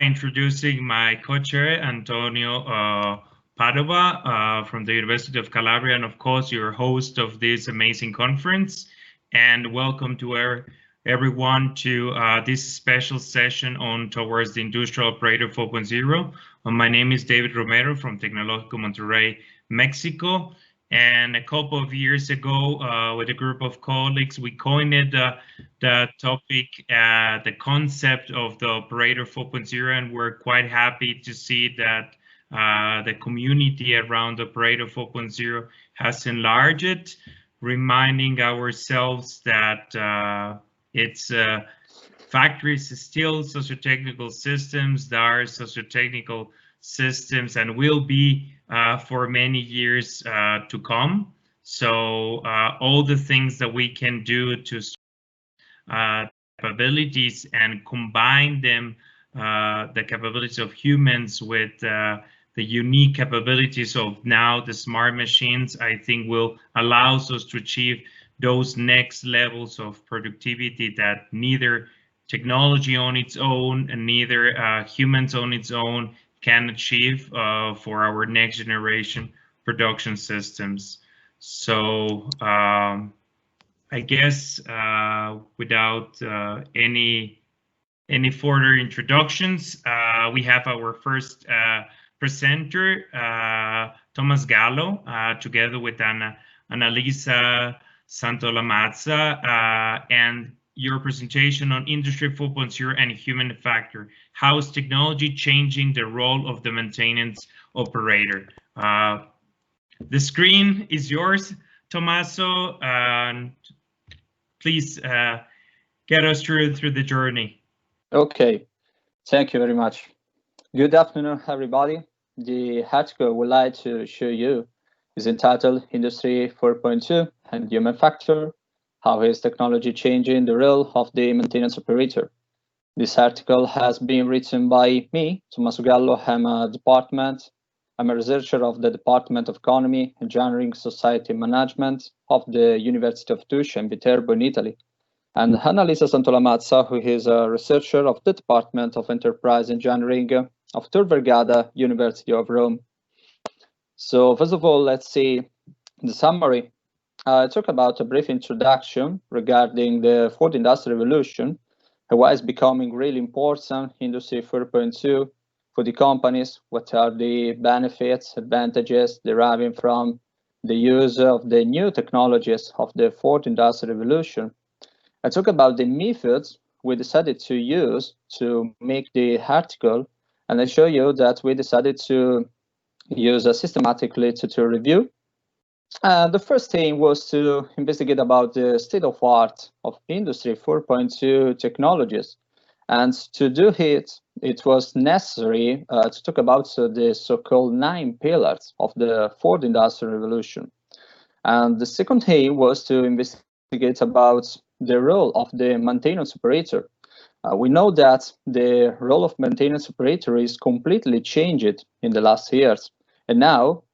Introducing my co-chair, Antonio Padova from the University of Calabria, and of course, your host of this amazing conference. And welcome to everyone to this special session on Towards the Industrial Operator 4.0. My name is David Romero from Tecnológico Monterrey, Mexico. And a couple of years ago, with a group of colleagues, we coined the topic, the concept of the Operator 4.0, and we're quite happy to see that the community around Operator 4.0 has enlarged, reminding ourselves that it's factories still socio-technical systems, there are socio-technical systems, and will be for many years to come. So all the things that we can do to capabilities and combine them, the capabilities of humans with the unique capabilities of now the smart machines, I think will allow us to achieve those next levels of productivity that neither technology on its own and neither humans on its own can achieve for our next generation production systems. So I guess without any further introductions, we have our first presenter, Tommaso Gallo, together with Annalisa Santolamazza, and your presentation on Industry 4.0 and human factor. How is technology changing the role of the maintenance operator? The screen is yours, Tommaso. Please get us through the journey. Okay, thank you very much. Good afternoon, everybody. The article we'd like to show you is entitled Industry 4.2 and Human Factor. How is technology changing the role of the maintenance operator? This article has been written by me, Tommaso Gallo. I'm a researcher of the Department of Economy, Engineering, Society Management of the University of Tuscia in Viterbo in Italy, and Annalisa Santolamazza, who is a researcher of the Department of Enterprise Engineering of Tor Vergata, University of Rome. So first of all, let's see the summary. I talk about a brief introduction regarding the fourth industrial revolution, and why it's becoming really important, Industry 4.2, for the companies, what are the benefits, advantages deriving from the use of the new technologies of the fourth industrial revolution. I talk about the methods we decided to use to make the article, and I show you that we decided to use a systematically to review. The first thing was to investigate about the state of art of Industry 4.2 technologies. And to do it, it was necessary to talk about the so-called 9 pillars of the fourth industrial revolution. And the second thing was to investigate about the role of the maintenance operator. We know that the role of maintenance operator is completely changed in the last years. And now,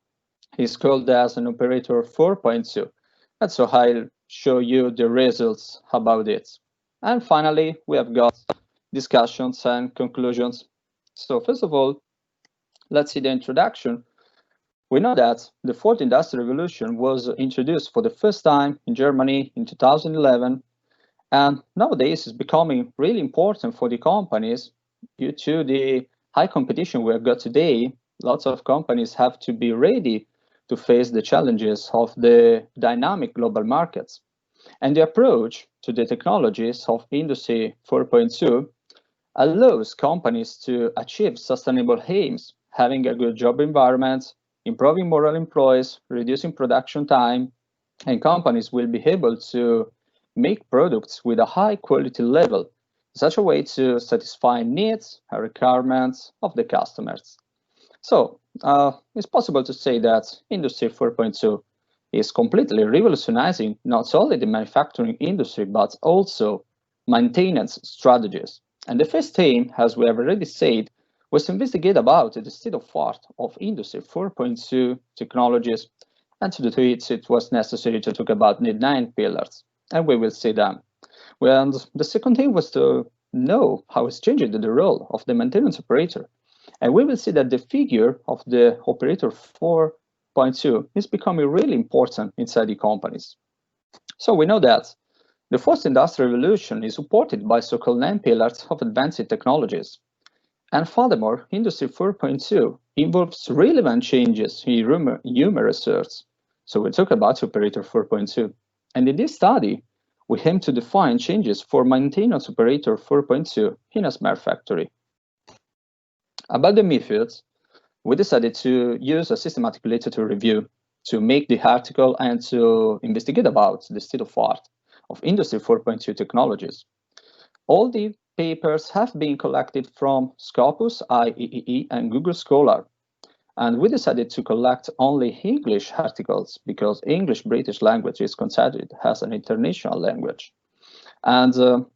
is called as an operator 4.2. And so I'll show you the results about it. And finally, we have got discussions and conclusions. So first of all, let's see the introduction. We know that the fourth industrial revolution was introduced for the first time in Germany in 2011. And nowadays it's becoming really important for the companies due to the high competition we have got today. Lots of companies have to be ready to face the challenges of the dynamic global markets. And the approach to the technologies of Industry 4.2 allows companies to achieve sustainable aims, having a good job environment, improving moral employees, reducing production time, and companies will be able to make products with a high quality level, in such a way to satisfy needs and requirements of the customers. So it's possible to say that Industry 4.2 is completely revolutionizing not only the manufacturing industry, but also maintenance strategies. And the first aim, as we have already said, was to investigate about the state of art of Industry 4.2 technologies. And to do it, it was necessary to talk about the 9 pillars, and we will see them. Well, the second thing was to know how it's changing the role of the maintenance operator. And we will see that the figure of the operator 4.2 is becoming really important inside the companies. So we know that the fourth industrial revolution is supported by so-called 9 pillars of advanced technologies. And furthermore, Industry 4.2 involves relevant changes in human research. So we'll talk about operator 4.2. And in this study, we aim to define changes for maintenance operator 4.2 in a smart factory. About the methods, we decided to use a systematic literature review to make the article and to investigate about the state of art of Industry 4.2 technologies. All the papers have been collected from Scopus, IEEE, and Google Scholar. And we decided to collect only English articles because English British language is considered as an international language. And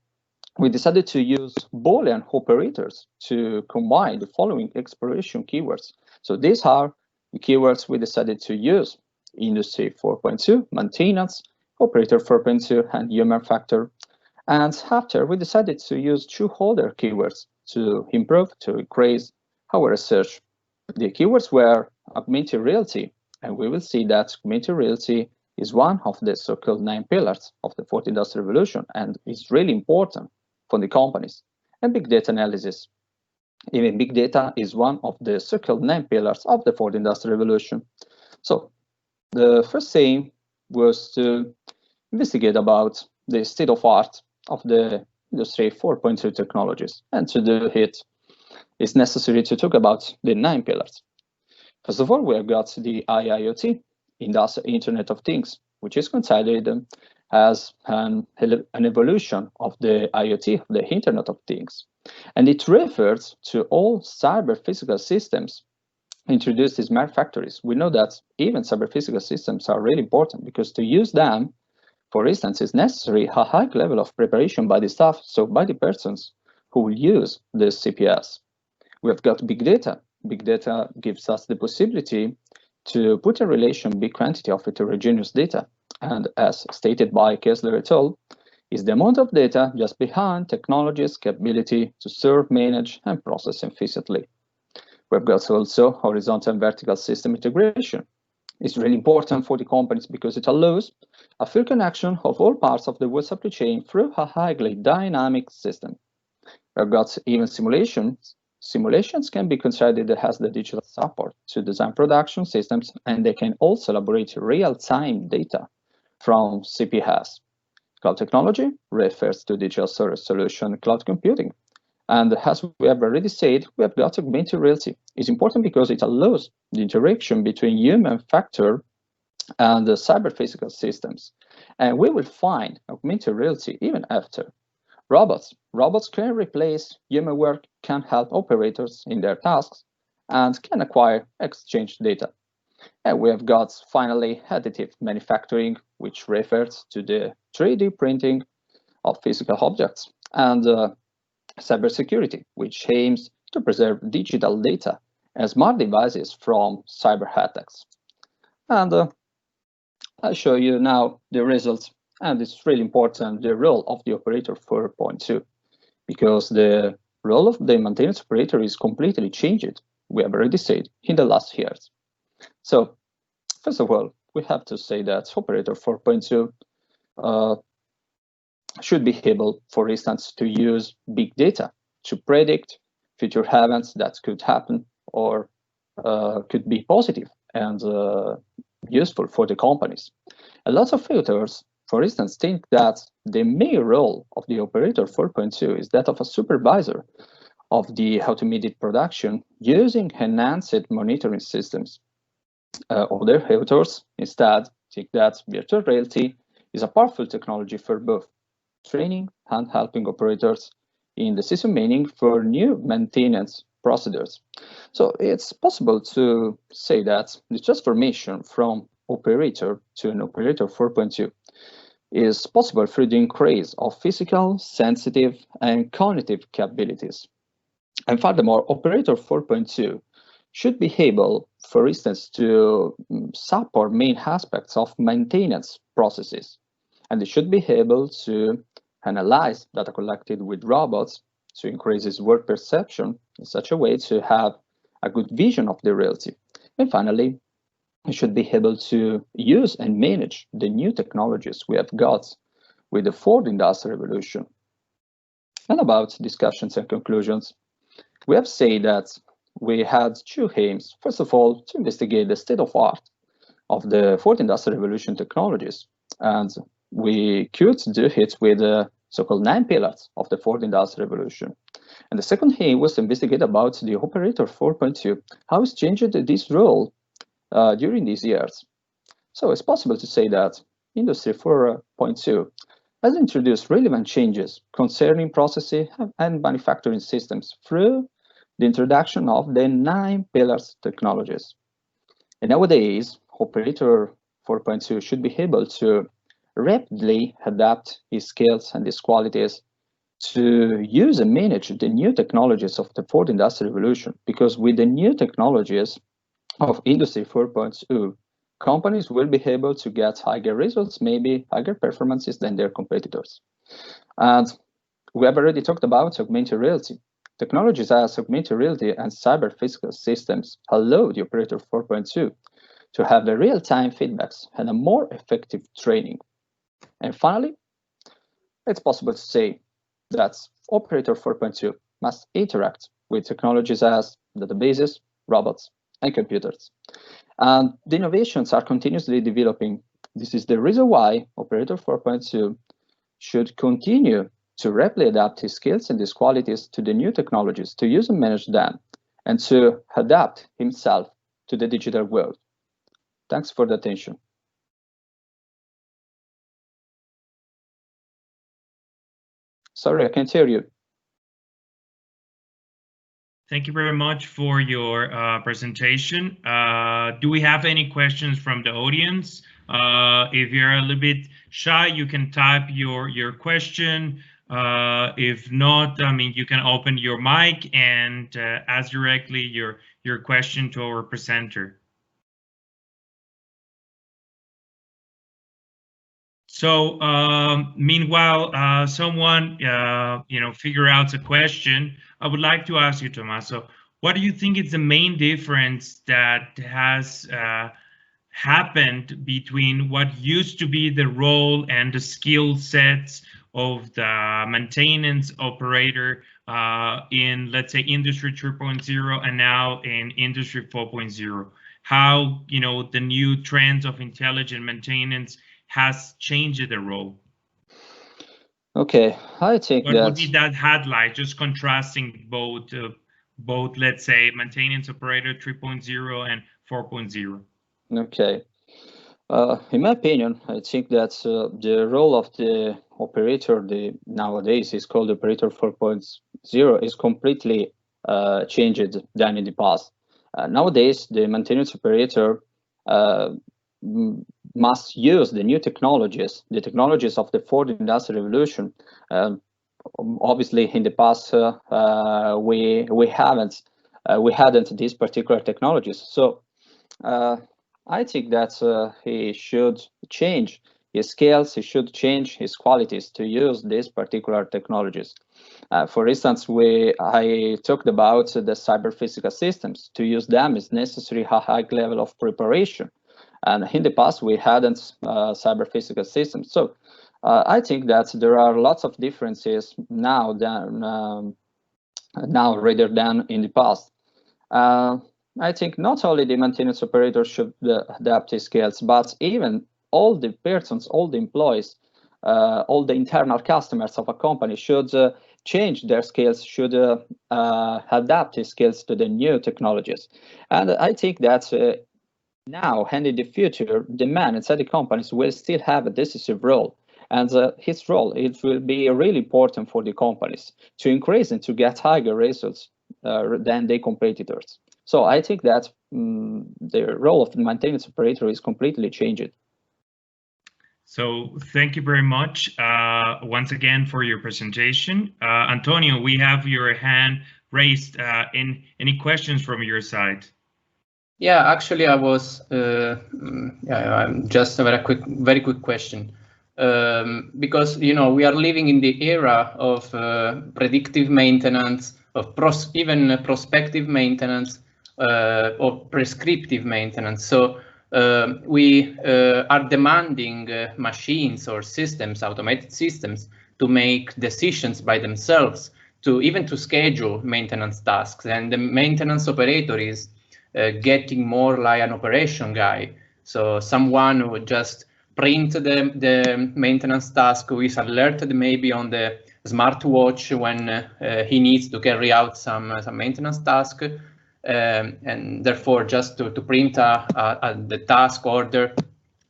we decided to use Boolean operators to combine the following exploration keywords. So these are the keywords we decided to use: Industry 4.2, maintenance, operator 4.2, and human factor. And after, we decided to use 2 other keywords to improve, to increase our research. The keywords were augmented reality, and we will see that augmented reality is one of the so-called 9 pillars of the fourth industrial revolution, and is really important for the companies. And big data analysis. Even big data is one of the so-called 9 pillars of the fourth industrial revolution. So the first thing was to investigate about the state of art of the Industry 4.2 technologies. And to do it, it's necessary to talk about the 9 pillars. First of all, we have got the IIoT, Industrial Internet of Things, which is considered as an evolution of the IoT, the Internet of Things. And it refers to all cyber physical systems introduced in smart factories. We know that even cyber physical systems are really important because to use them, for instance, is necessary a high level of preparation by the staff, so by the persons who will use the CPS. We have got big data. Big data gives us the possibility to put in relation big quantity of heterogeneous data. And as stated by Kessler et al., is the amount of data just behind technology's capability to serve, manage, and process efficiently. We've got also horizontal and vertical system integration. It's really important for the companies because it allows a full connection of all parts of the whole supply chain through a highly dynamic system. We've got even simulations. Simulations can be considered as the digital support to design production systems, and they can also elaborate real-time data from CPS. Cloud technology refers to digital storage solution cloud computing. And as we have already said, we have got augmented reality. It's important because it allows the interaction between human factor and the cyber physical systems. And we will find augmented reality even after. Robots. Robots can replace human work, can help operators in their tasks, and can acquire, exchange data. And we have got finally additive manufacturing, which refers to the 3D printing of physical objects, and cybersecurity, which aims to preserve digital data and smart devices from cyber attacks. And I'll show you now the results. And it's really important, the role of the operator 4.2, because the role of the maintenance operator is completely changed, we have already said, in the last years. So, first of all, we have to say that operator 4.2 should be able, for instance, to use big data to predict future events that could happen or could be positive and useful for the companies. A lot of filters, for instance, think that the main role of the operator 4.2 is that of a supervisor of the automated production using enhanced monitoring systems. Other authors instead think that virtual reality is a powerful technology for both training and helping operators in decision making for new maintenance procedures. So it's possible to say that the transformation from operator to an operator 4.2 is possible through the increase of physical, sensitive, and cognitive capabilities. And furthermore, operator 4.2 should be able, for instance, to support main aspects of maintenance processes. And they should be able to analyze data collected with robots to increase his work perception in such a way to have a good vision of the reality. And finally, he should be able to use and manage the new technologies we have got with the fourth industrial revolution. And about discussions and conclusions, we have said that we had two aims. First of all, to investigate the state of art of the fourth industrial revolution technologies, and we could do it with the so-called 9 pillars of the fourth industrial revolution. And the second aim was to investigate about the operator 4.2, how it's changed this role during these years. So it's possible to say that Industry 4.2 has introduced relevant changes concerning processing and manufacturing systems through the introduction of the 9 pillars technologies. And nowadays, Operator 4.2 should be able to rapidly adapt his skills and his qualities to use and manage the new technologies of the fourth industrial revolution, because with the new technologies of Industry 4.2, companies will be able to get higher results, maybe higher performances than their competitors. And we have already talked about augmented reality. Technologies as augmented reality and cyber physical systems allow the Operator 4.2 to have the real-time feedbacks and a more effective training. And finally, it's possible to say that Operator 4.2 must interact with technologies as databases, robots, and computers. And the innovations are continuously developing. This is the reason why Operator 4.2 should continue to rapidly adapt his skills and his qualities to the new technologies, to use and manage them, and to adapt himself to the digital world. Thanks for the attention. Sorry, I can't hear you. Thank you very much for your presentation. Do we have any questions from the audience? If you're a little bit shy, you can type your question. If not, I mean, you can open your mic and ask directly your question to our presenter. So meanwhile, someone figure out a question. I would like to ask you, Tommaso, what do you think is the main difference that has happened between what used to be the role and the skill sets of the maintenance operator in, let's say, Industry 3.0 and now in Industry 4.0? How, the new trends of intelligent maintenance has changed the role? Okay, I think what would be that headlight, just contrasting both, let's say, maintenance operator 3.0 and 4.0? Okay. In my opinion, I think that the role of the operator nowadays is called Operator 4.0 is completely changed than in the past. Nowadays, the maintenance operator must use the new technologies, the technologies of the fourth industrial revolution. Obviously, in the past, we hadn't these particular technologies. So I think that he should change his skills, he should change his qualities to use these particular technologies. For instance, I talked about the cyber physical systems. To use them is necessary a high level of preparation. And in the past, we hadn't cyber physical systems. So I think that there are lots of differences now rather than in the past. I think not only the maintenance operator should adapt his skills, but even all the persons, all the employees, all the internal customers of a company should change their skills, should adapt his skills to the new technologies. And I think that now and in the future, the man inside the companies will still have a decisive role. And his role, it will be really important for the companies to increase and to get higher results than their competitors. So I think that the role of the maintenance operator is completely changed. So thank you very much once again for your presentation. Antonio, we have your hand raised. Any questions from your side? Yeah, actually, I was just a very quick question. because we are living in the era of predictive maintenance, of even prospective maintenance, or prescriptive maintenance. So we are demanding machines or systems, automated systems, to make decisions by themselves, even to schedule maintenance tasks. And the maintenance operator is getting more like an operation guy. So someone who would just print the maintenance task, who is alerted maybe on the smartwatch when he needs to carry out some maintenance task, and therefore just to print the task order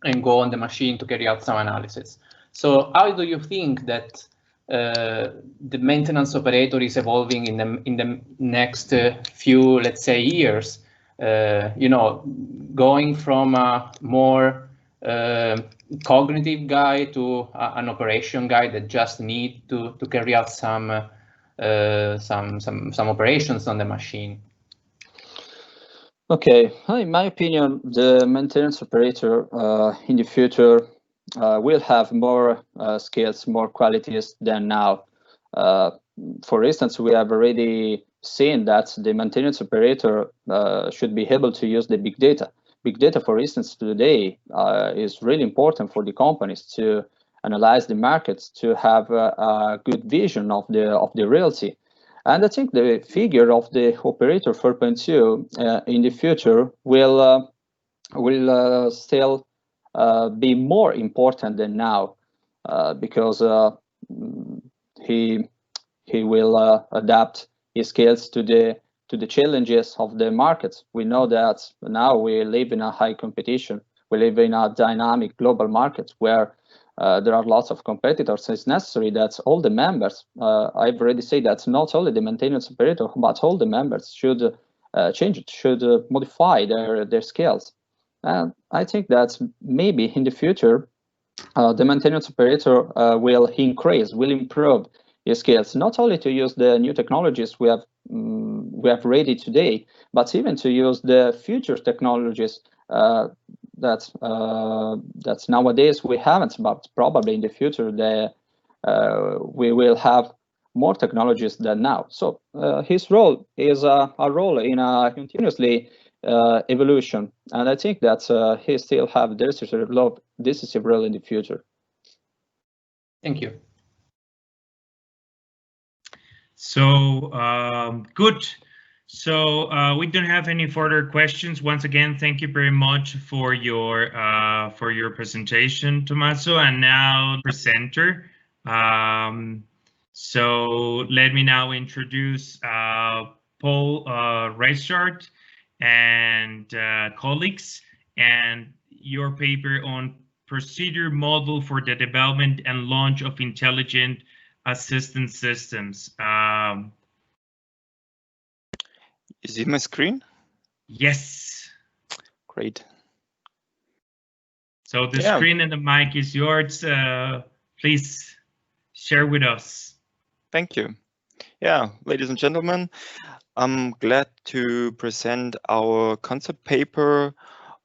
and go on the machine to carry out some analysis. So how do you think that the maintenance operator is evolving in the next few, let's say, years? Going from a more cognitive guy to an operation guy that just need to carry out some operations on the machine. Okay, in my opinion, the maintenance operator in the future will have more skills, more qualities than now. For instance, we have already seen that the maintenance operator should be able to use the big data. Big data, for instance, today is really important for the companies to analyze the markets, to have a good vision of the reality. And I think the figure of the operator 4.2 in the future will still be more important than now, because he will adapt his skills to the challenges of the markets. We know that now we live in a high competition. We live in a dynamic global market where there are lots of competitors. It's necessary that all the members, I've already said that not only the maintenance operator, but all the members should change it, should modify their skills. And I think that maybe in the future, the maintenance operator will improve his skills, not only to use the new technologies we have ready today, but even to use the future technologies that nowadays we haven't, but probably in the future we will have more technologies than now. So his role is a role in a continuously evolution, and I think that he still have decisive role in the future. Thank you. So good. So we don't have any further questions. Once again, thank you very much for your presentation, Tommaso. And now presenter. So let me now introduce Paul Reichardt and colleagues, and your paper on procedure model for the development and launch of intelligent assistance systems. Is it my screen? Yes. Great. So the screen and the mic is yours. Please share with us. Thank you. Yeah, ladies and gentlemen, I'm glad to present our concept paper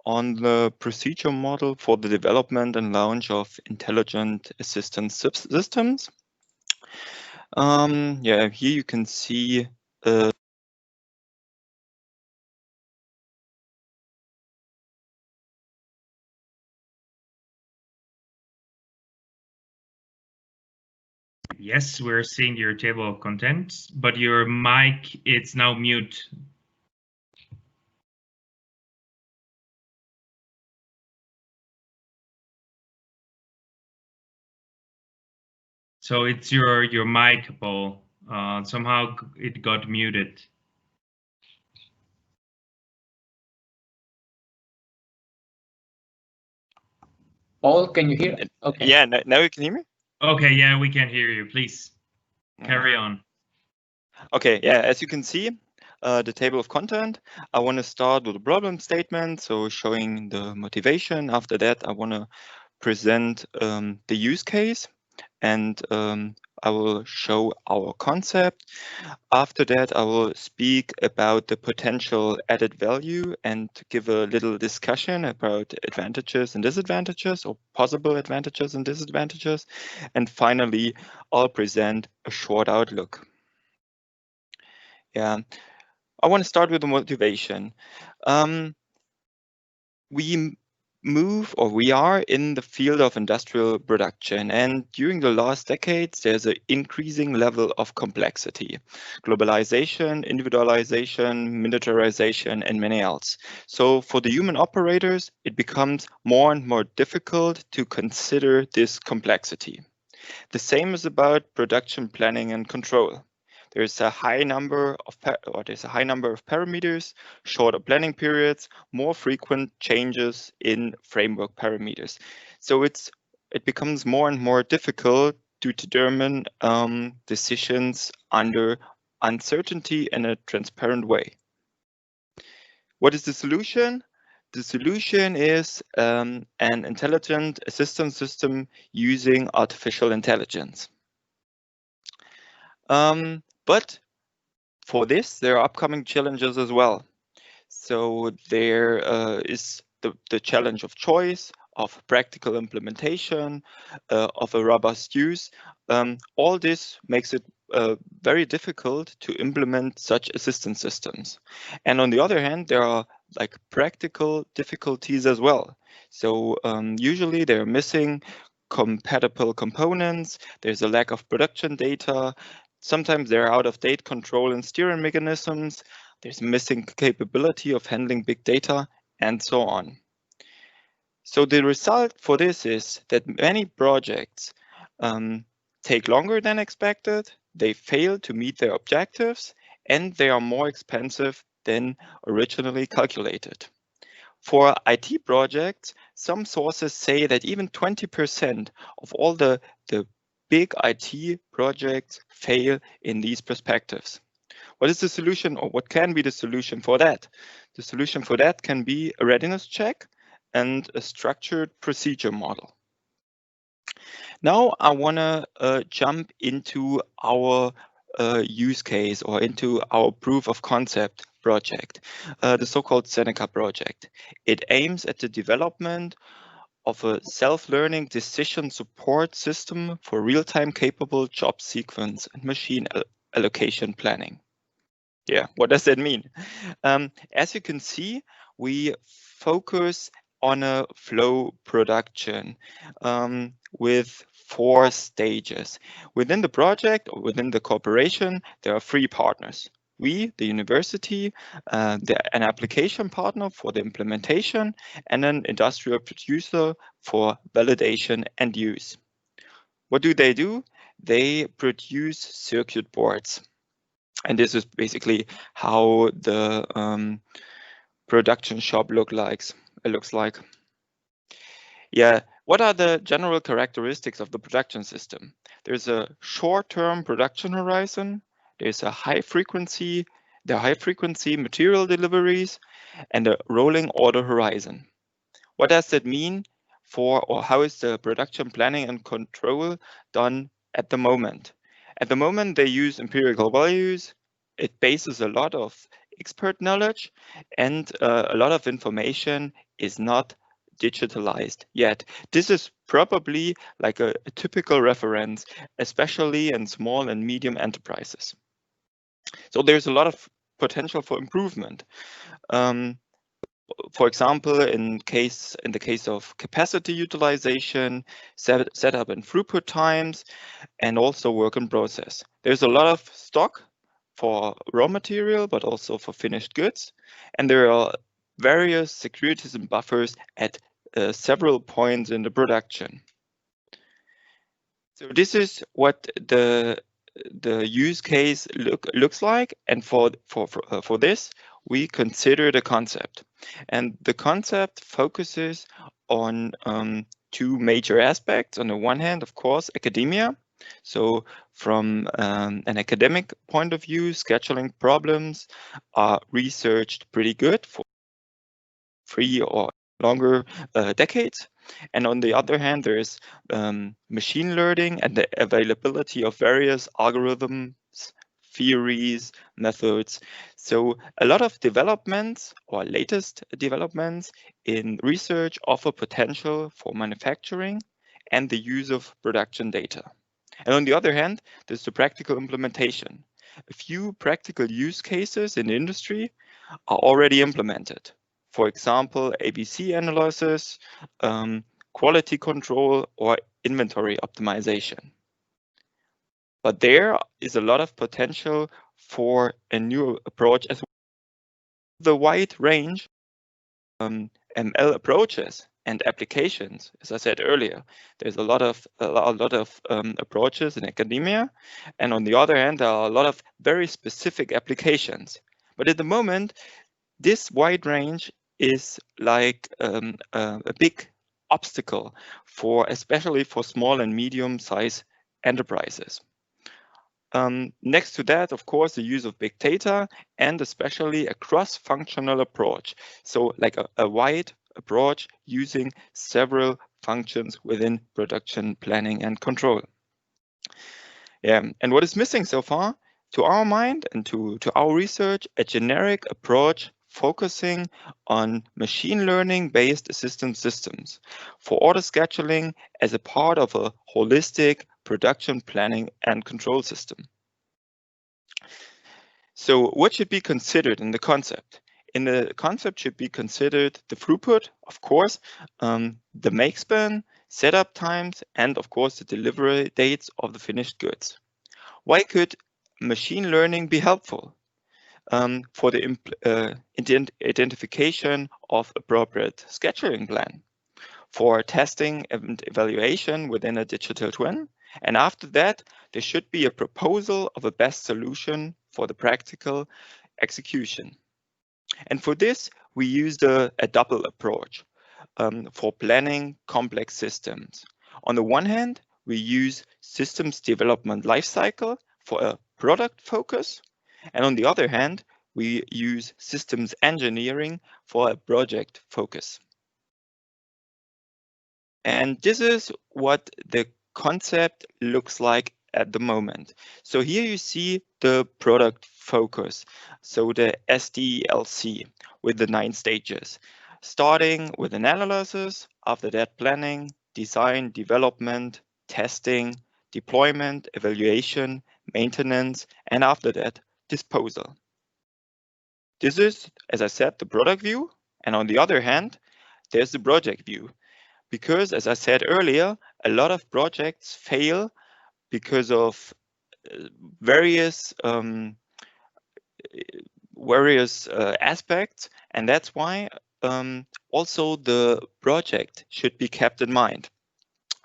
on the procedure model for the development and launch of intelligent assistance systems. Yeah, here you can see Yes, we're seeing your table of contents, but your mic is now mute. So it's your mic, Paul. Somehow it got muted. Paul, can you hear? Okay. Yeah, now you can hear me? Okay, yeah, we can hear you. Please carry on. Okay, yeah, as you can see, the table of content, I want to start with a problem statement, so showing the motivation. After that, I want to present the use case, and I will show our concept. After that, I will speak about the potential added value and give a little discussion about advantages and disadvantages, or possible advantages and disadvantages. And finally, I'll present a short outlook. Yeah, I want to start with the motivation. We are in the field of industrial production, and during the last decades, there's an increasing level of complexity, globalization, individualization, militarization, and many else. So for the human operators, it becomes more and more difficult to consider this complexity. The same is about production planning and control. There's a high number of parameters, shorter planning periods, more frequent changes in framework parameters. So it becomes more and more difficult to determine decisions under uncertainty in a transparent way. What is the solution? The solution is an intelligent assistance system using artificial intelligence. But for this, there are upcoming challenges as well. So there is the challenge of choice, of practical implementation, of a robust use. All this makes it very difficult to implement such assistance systems. And on the other hand, there are like practical difficulties as well. So usually they're missing compatible components. There's a lack of production data. Sometimes they're out of date control and steering mechanisms. There's missing capability of handling big data, and so on. So the result for this is that many projects take longer than expected, they fail to meet their objectives, and they are more expensive than originally calculated. For IT projects, some sources say that even 20% of all the big IT projects fail in these perspectives. What is the solution, or what can be the solution for that? The solution for that can be a readiness check and a structured procedure model. Now I want to jump into our use case, or into our proof of concept project, the so-called Seneca project. It aims at the development of a self-learning decision support system for real-time capable job sequence and machine allocation planning. Yeah, what does that mean? As you can see, we focus on a flow production with 4 stages. Within the project, or within the corporation, there are 3 partners. We, the university, an application partner for the implementation, and an industrial producer for validation and use. What do? They produce circuit boards. And this is basically how the production shop looks like. Yeah, what are the general characteristics of the production system? There's a short-term production horizon. There's a high frequency material deliveries, and a rolling order horizon. What does that mean or how is the production planning and control done at the moment? At the moment, they use empirical values. It bases a lot of expert knowledge, and a lot of information is not digitalized yet. This is probably like a typical reference, especially in small and medium enterprises. So there's a lot of potential for improvement. For example, in the case of capacity utilization, setup and throughput times, and also work in process. There's a lot of stock for raw material, but also for finished goods, and there are various securities and buffers at several points in the production. So this is what the use case looks like, and for this we consider the concept, and the concept focuses on 2 major aspects. On the one hand, of course, academia. So from an academic point of view, scheduling problems are researched pretty good for 3 or longer decades. And on the other hand, there's machine learning and the availability of various algorithms, theories, methods. So a lot of developments or latest developments in research offer potential for manufacturing and the use of production data. And on the other hand, there's the practical implementation. A few practical use cases in the industry are already implemented. For example, ABC analysis, quality control, or inventory optimization. But there is a lot of potential for a new approach as well. The wide range ML approaches and applications, as I said earlier, there's a lot of approaches in academia, and on the other hand, there are a lot of very specific applications. But at the moment, this wide range is like a big obstacle for, especially for small and medium-sized enterprises. Next to that, of course, the use of big data and especially a cross-functional approach. So like a wide approach using several functions within production planning and control. Yeah, and what is missing so far? To our mind and to our research, a generic approach focusing on machine learning based assistance systems for order scheduling as a part of a holistic production planning and control system. So what should be considered in the concept? In the concept should be considered the throughput, of course, the make span, setup times, and of course the delivery dates of the finished goods. Why could machine learning be helpful? For the identification of appropriate scheduling plan, for testing and evaluation within a digital twin. And after that, there should be a proposal of a best solution for the practical execution. And for this, we used a double approach for planning complex systems. On the one hand, we use systems development lifecycle for a product focus. And on the other hand, we use systems engineering for a project focus. And this is what the concept looks like at the moment. So here you see the product focus, so the SDLC with the 9 stages, starting with analysis, after that planning, design, development, testing, deployment, evaluation, maintenance, and after that, disposal. This is, as I said, the product view, and on the other hand, there's the project view. Because, as I said earlier, a lot of projects fail because of various aspects, and that's why also the project should be kept in mind.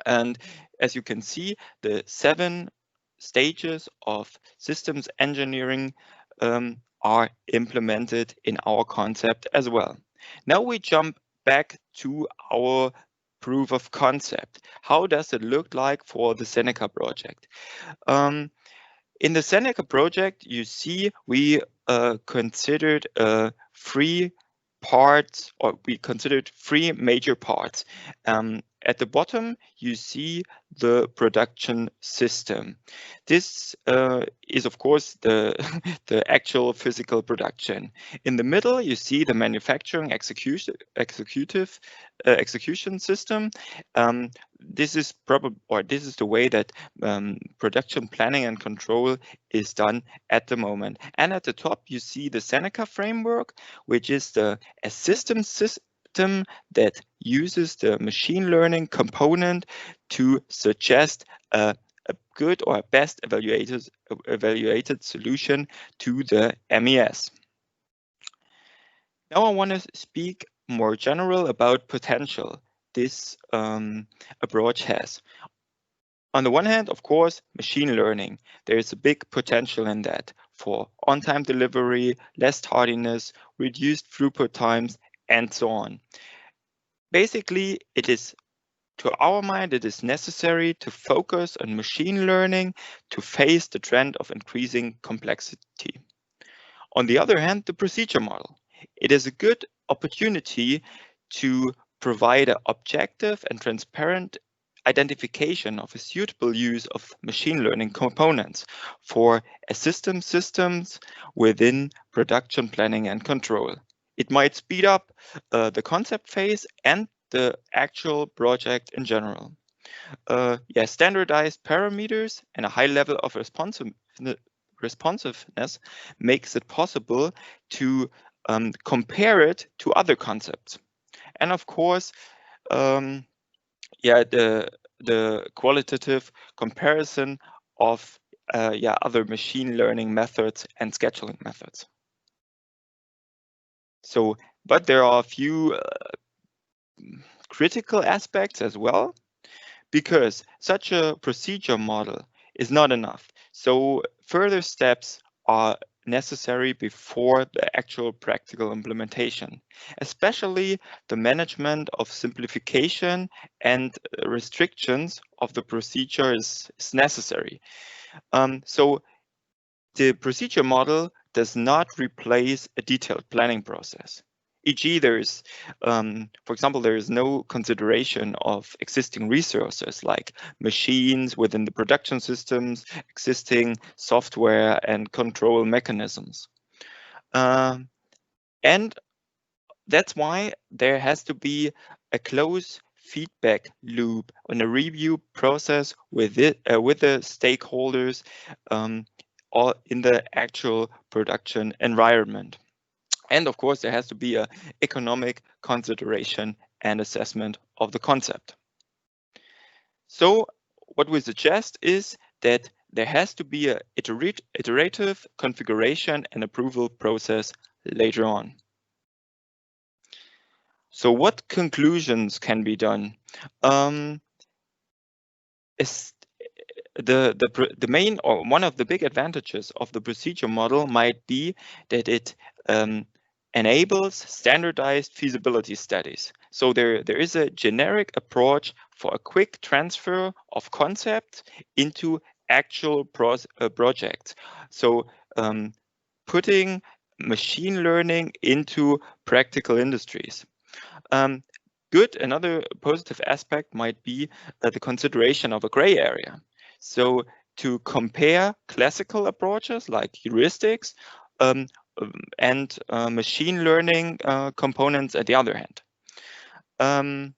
And as you can see, the 7 stages of systems engineering are implemented in our concept as well. Now we jump back to our proof of concept. How does it look like for the Seneca project? In the Seneca project, you see we considered 3 parts, or we considered 3 major parts. At the bottom, you see the production system. This is, of course, the actual physical production. In the middle, you see the manufacturing execution system. This is the way that production planning and control is done at the moment. And at the top, you see the Seneca framework, which is a system that uses the machine learning component to suggest a good or best evaluated solution to the MES. Now I want to speak more general about potential this approach has. On the one hand, of course, machine learning. There is a big potential in that for on-time delivery, less tardiness, reduced throughput times, and so on. Basically, to our mind, it is necessary to focus on machine learning to face the trend of increasing complexity. On the other hand, the procedure model. It is a good opportunity to provide an objective and transparent identification of a suitable use of machine learning components for systems within production planning and control. It might speed up the concept phase and the actual project in general. Standardized parameters and a high level of responsiveness makes it possible to compare it to other concepts. And of course, the qualitative comparison of other machine learning methods and scheduling methods. So, but there are a few critical aspects as well, because such a procedure model is not enough. So further steps are necessary before the actual practical implementation, especially the management of simplification and restrictions of the procedure is necessary. So the procedure model does not replace a detailed planning process. E.g., there is, for example, there is no consideration of existing resources like machines within the production systems, existing software and control mechanisms. And that's why there has to be a close feedback loop on a review process with the stakeholders or in the actual production environment. And of course, there has to be an economic consideration and assessment of the concept. So what we suggest is that there has to be an iterative configuration and approval process later on. So what conclusions can be done? The main or one of the big advantages of the procedure model might be that it enables standardized feasibility studies. So there is a generic approach for a quick transfer of concepts into actual projects. So putting machine learning into practical industries. Another positive aspect might be the consideration of a gray area. So to compare classical approaches like heuristics and machine learning components at the other hand. And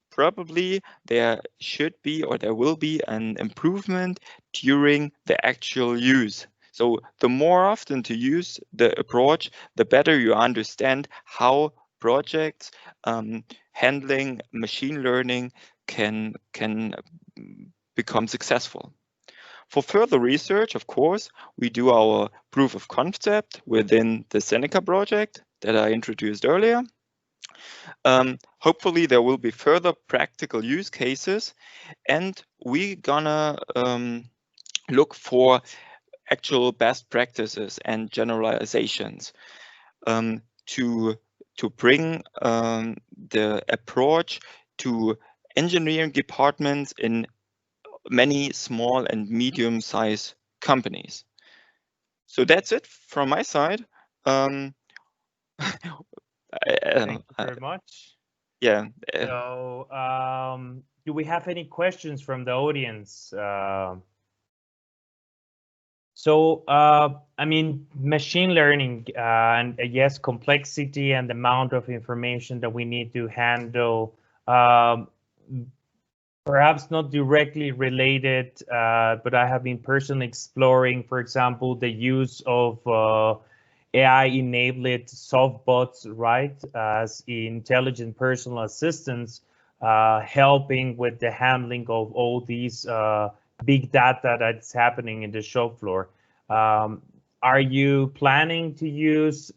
probably there should be or there will be an improvement during the actual use. So the more often to use the approach, the better you understand how projects handling machine learning can become successful. For further research, of course, we do our proof of concept within the Seneca project that I introduced earlier. Hopefully there will be further practical use cases, and we're gonna look for actual best practices and generalizations to bring the approach to engineering departments in many small and medium-sized companies. So that's it from my side. Thank you very much. Yeah. So, do we have any questions from the audience? I mean, machine learning and yes, complexity and the amount of information that we need to handle, perhaps not directly related, but I have been personally exploring, for example, the use of AI-enabled soft bots, right, as intelligent personal assistants, helping with the handling of all these big data that's happening in the shop floor. Are you planning to use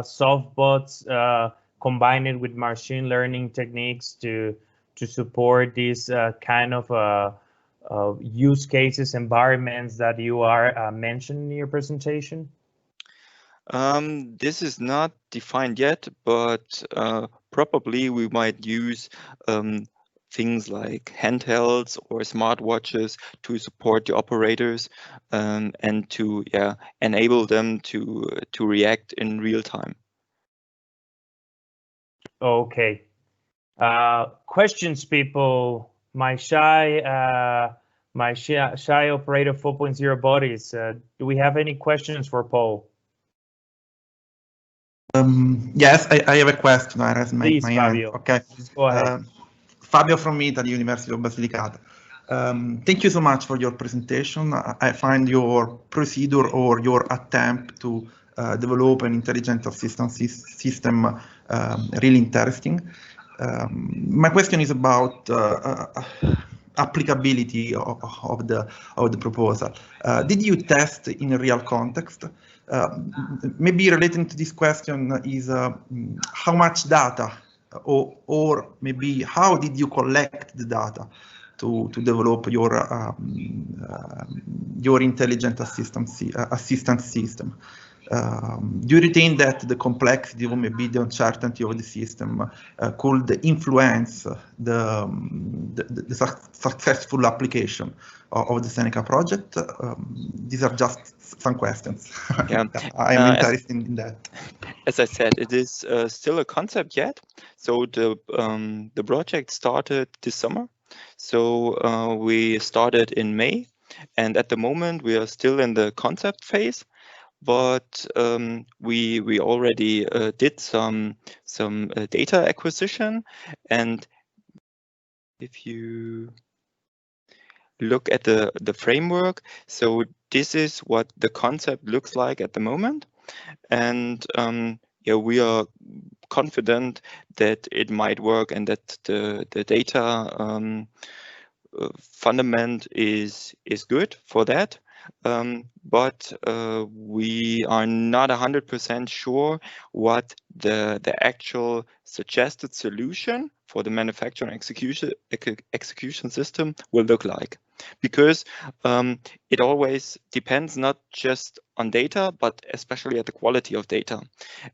soft bots combined with machine learning techniques to support these kind of use cases, environments that you are mentioning in your presentation? This is not defined yet, but probably we might use things like handhelds or smartwatches to support the operators and to enable them to react in real time. Okay. Questions, people. My shy operator 4.0 bodies. Do we have any questions for Paul? Yes, I have a question. I raise my hand. Fabio. Okay. Go ahead. Fabio from Italy, University of Basilicata. Thank you so much for your presentation. I find your procedure or your attempt to develop an intelligent assistance system really interesting. My question is about applicability of the proposal. Did you test in a real context? Maybe relating to this question is how much data or maybe how did you collect the data to develop your intelligent assistance system? Do you retain that the complexity or maybe the uncertainty of the system could influence the successful application of the Seneca project? These are just some questions. Yeah. I am interested in that. As I said, it is still a concept yet. So the project started this summer. So we started in May, and at the moment we are still in the concept phase. But we already did some data acquisition, and if you look at the framework, so this is what the concept looks like at the moment, and yeah, we are confident that it might work and that the data fundament is good for that. But we are not 100% sure what the actual suggested solution for the manufacturing execution system will look like, because it always depends not just on data, but especially at the quality of data.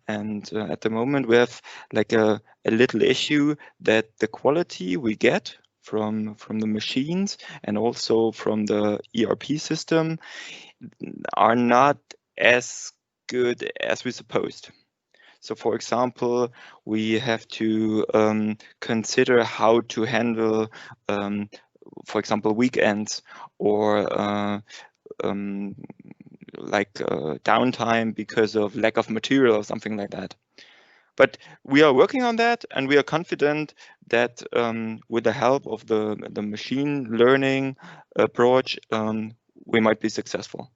And at the moment we have like a little issue that the quality we get from the machines and also from the ERP system are not as good as we supposed. So for example, we have to consider how to handle, for example, weekends or like downtime because of lack of material or something like that. But we are working on that, and we are confident that with the help of the machine learning approach, we might be successful.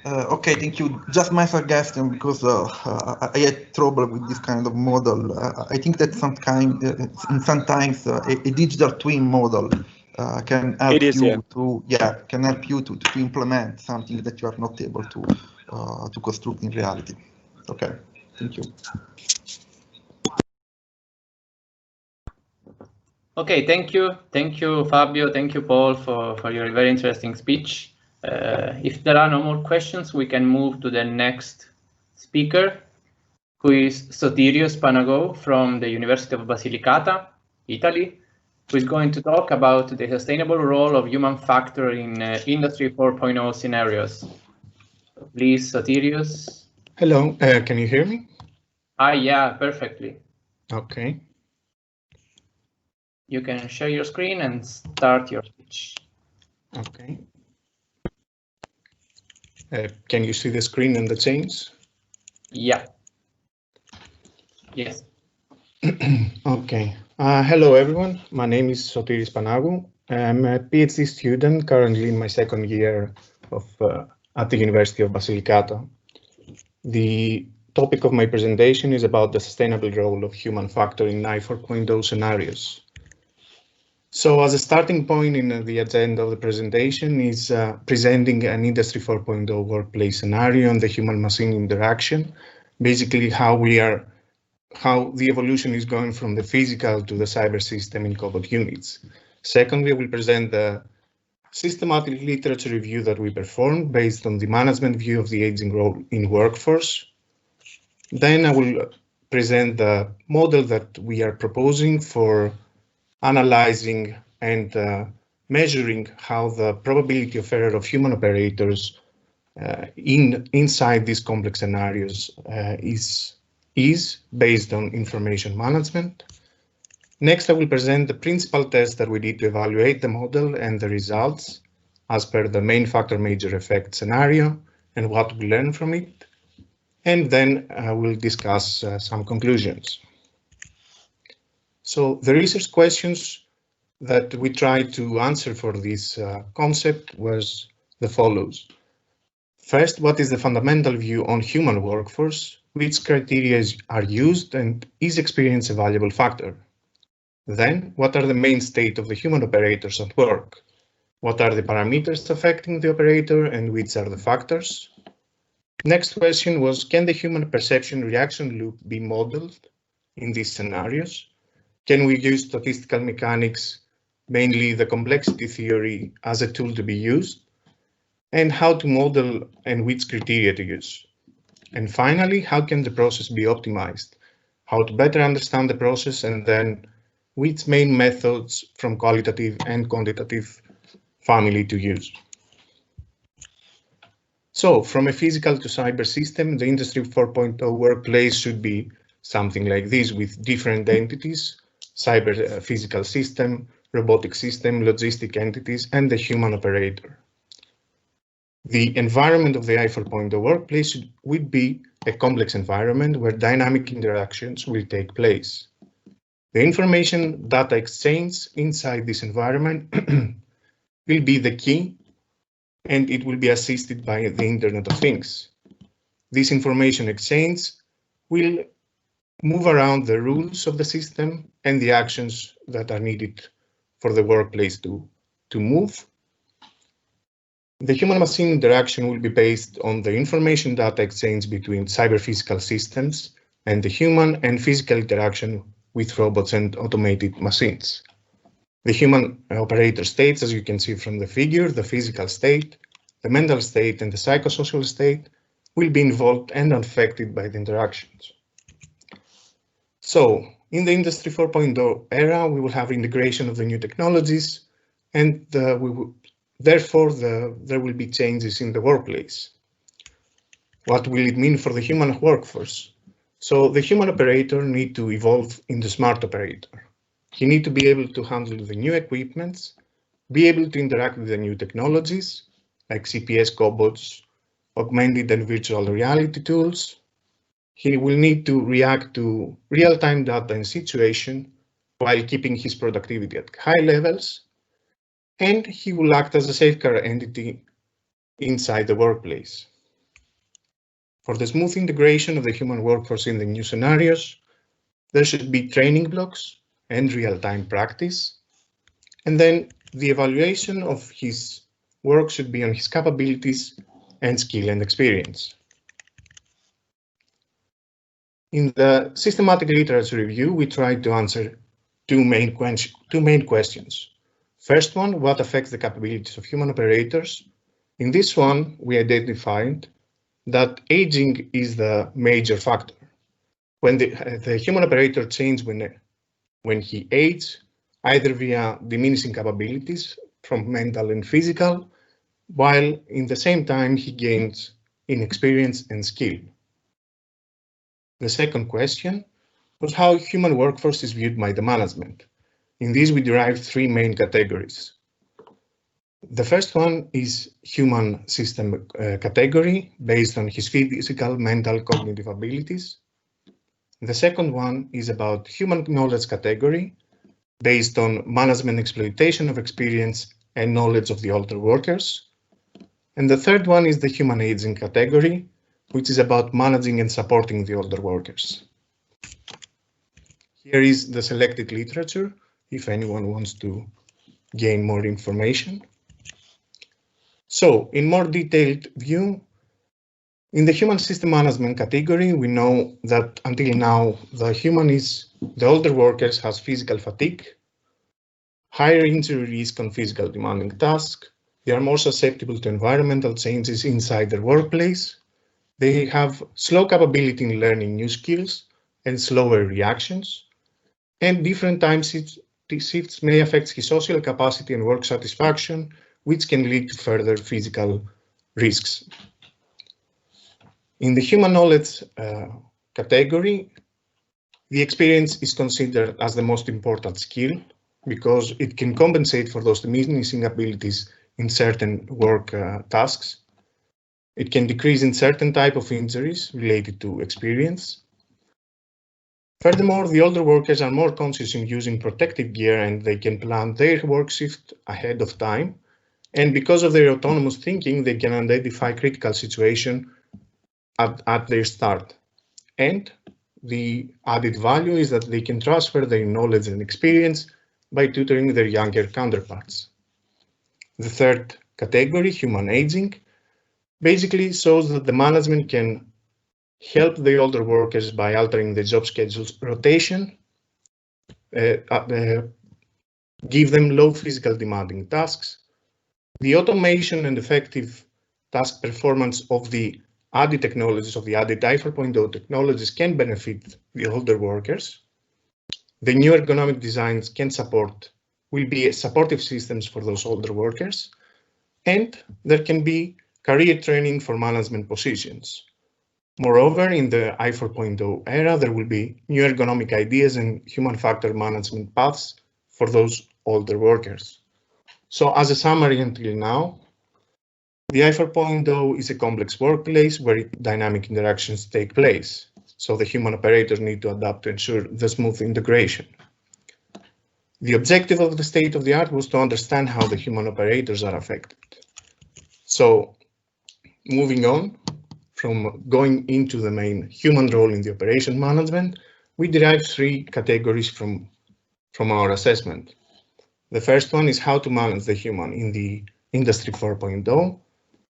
Okay, thank you. Just my suggestion, because I had trouble with this kind of model. I think that sometimes a digital twin model can help you to implement something that you are not able to construct in reality. Okay, thank you. Okay, thank you, Fabio. Thank you, Paul, for your very interesting speech. If there are no more questions, we can move to the next speaker, who is Sotirios Panagou from the University of Basilicata, Italy, who is going to talk about the sustainable role of human factor in Industry 4.0 scenarios. Please, Sotirios. Hello, can you hear me? Yeah, perfectly. Okay. You can share your screen and start your speech. Okay. Can you see the screen and the change? Yeah. Yes. Okay. Hello, everyone. My name is Sotirios Panagou. I'm a PhD student currently in my second year at the University of Basilicata. The topic of my presentation is about the sustainable role of human factor in I 4.0 scenarios. So as a starting point in the agenda of the presentation is presenting an Industry 4.0 workplace scenario on the human-machine interaction, basically how the evolution is going from the physical to the cyber system in cobot units. Secondly, I will present the systematic literature review that we performed based on the management view of the aging role in workforce. Then I will present the model that we are proposing for analyzing and measuring how the probability of error of human operators inside these complex scenarios is based on information management. Next, I will present the principal tests that we did to evaluate the model and the results as per the main factor major effect scenario and what we learned from it. And then we'll discuss some conclusions. So the research questions that we tried to answer for this concept was the follows. First, what is the fundamental view on human workforce? Which criteria are used and is experience a valuable factor? Then, what are the main state of the human operators at work? What are the parameters affecting the operator and which are the factors? Next question was, can the human perception reaction loop be modeled in these scenarios? Can we use statistical mechanics, mainly the complexity theory, as a tool to be used? And how to model and which criteria to use? And finally, how can the process be optimized? How to better understand the process and then which main methods from qualitative and quantitative family to use. So from a physical to cyber system, the Industry 4.0 workplace should be something like this with different entities, cyber physical system, robotic system, logistic entities, and the human operator. The environment of the I4.0 workplace would be a complex environment where dynamic interactions will take place. The information data exchange inside this environment will be the key, and it will be assisted by the Internet of Things. This information exchange will move around the rules of the system and the actions that are needed for the workplace to move. The human-machine interaction will be based on the information data exchange between cyber-physical systems and the human and physical interaction with robots and automated machines. The human operator states, as you can see from the figure, the physical state, the mental state, and the psychosocial state will be involved and affected by the interactions. So, in the Industry 4.0 era, we will have integration of the new technologies, and therefore there will be changes in the workplace. What will it mean for the human workforce? So the human operator needs to evolve in the smart operator. He needs to be able to handle the new equipments, be able to interact with the new technologies like CPS cobots, augmented and virtual reality tools. He will need to react to real-time data and situation while keeping his productivity at high levels, and he will act as a safeguard entity inside the workplace. For the smooth integration of the human workforce in the new scenarios, there should be training blocks and real-time practice, and then the evaluation of his work should be on his capabilities and skill and experience. In the systematic literature review, we tried to answer two main questions. First one, what affects the capabilities of human operators? In this one, we identified that aging is the major factor. When the human operator changes when he ages, either via diminishing capabilities from mental and physical, while in the same time he gains in experience and skill. The second question was how human workforce is viewed by the management. In this, we derived three main categories. The first one is human system category based on his physical, mental, cognitive abilities. The second one is about human knowledge category based on management exploitation of experience and knowledge of the older workers. And the third one is the human aging category, which is about managing and supporting the older workers. Here is the selected literature, if anyone wants to gain more information. So, in more detailed view, in the human system management category, we know that until now, the older workers has physical fatigue, higher injury risk on physical demanding tasks, they are more susceptible to environmental changes inside their workplace, they have slow capability in learning new skills and slower reactions, and different time shifts may affect his social capacity and work satisfaction, which can lead to further physical risks. In the human knowledge category, The experience is considered as the most important skill because it can compensate for those missing abilities in certain work tasks. It can decrease in certain type of injuries related to experience. Furthermore, the older workers are more conscious in using protective gear and they can plan their work shift ahead of time. And because of their autonomous thinking, they can identify critical situations at their start. And the added value is that they can transfer their knowledge and experience by tutoring their younger counterparts. The third category, human aging, basically shows that the management can help the older workers by altering the job schedule's rotation, give them low physical demanding tasks. The automation and effective task performance of the added technologies, of the added I4.0 technologies can benefit the older workers. The new ergonomic designs will be supportive systems for those older workers. And there can be career training for management positions. Moreover, in the I4.0 era, there will be new ergonomic ideas and human factor management paths for those older workers. So as a summary until now, the I4.0 is a complex workplace where dynamic interactions take place. So the human operators need to adapt to ensure the smooth integration. The objective of the state of the art was to understand how the human operators are affected. So moving on, from going into the main human role in the operation management, we derive three categories from our assessment. The first one is how to manage the human in the Industry 4.0,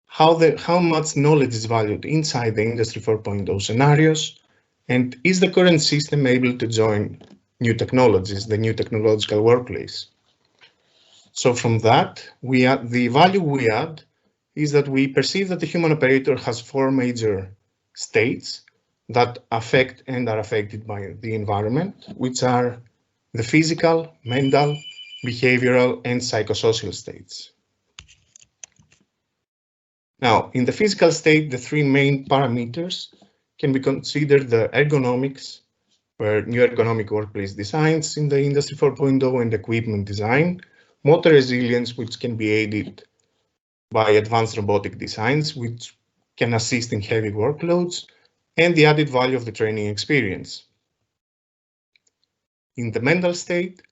how much knowledge is valued inside the Industry 4.0 scenarios, and is the current system able to join new technologies, the new technological workplace. So from that, the value we add is that we perceive that the human operator has four major states that affect and are affected by the environment, which are the physical, mental, behavioral, and psychosocial states. Now, in the physical state, the three main parameters can be considered the ergonomics, where new ergonomic workplace designs in the Industry 4.0 and equipment design, motor resilience, which can be aided by advanced robotic designs, which can assist in heavy workloads, and the added value of the training experience. In the mental state,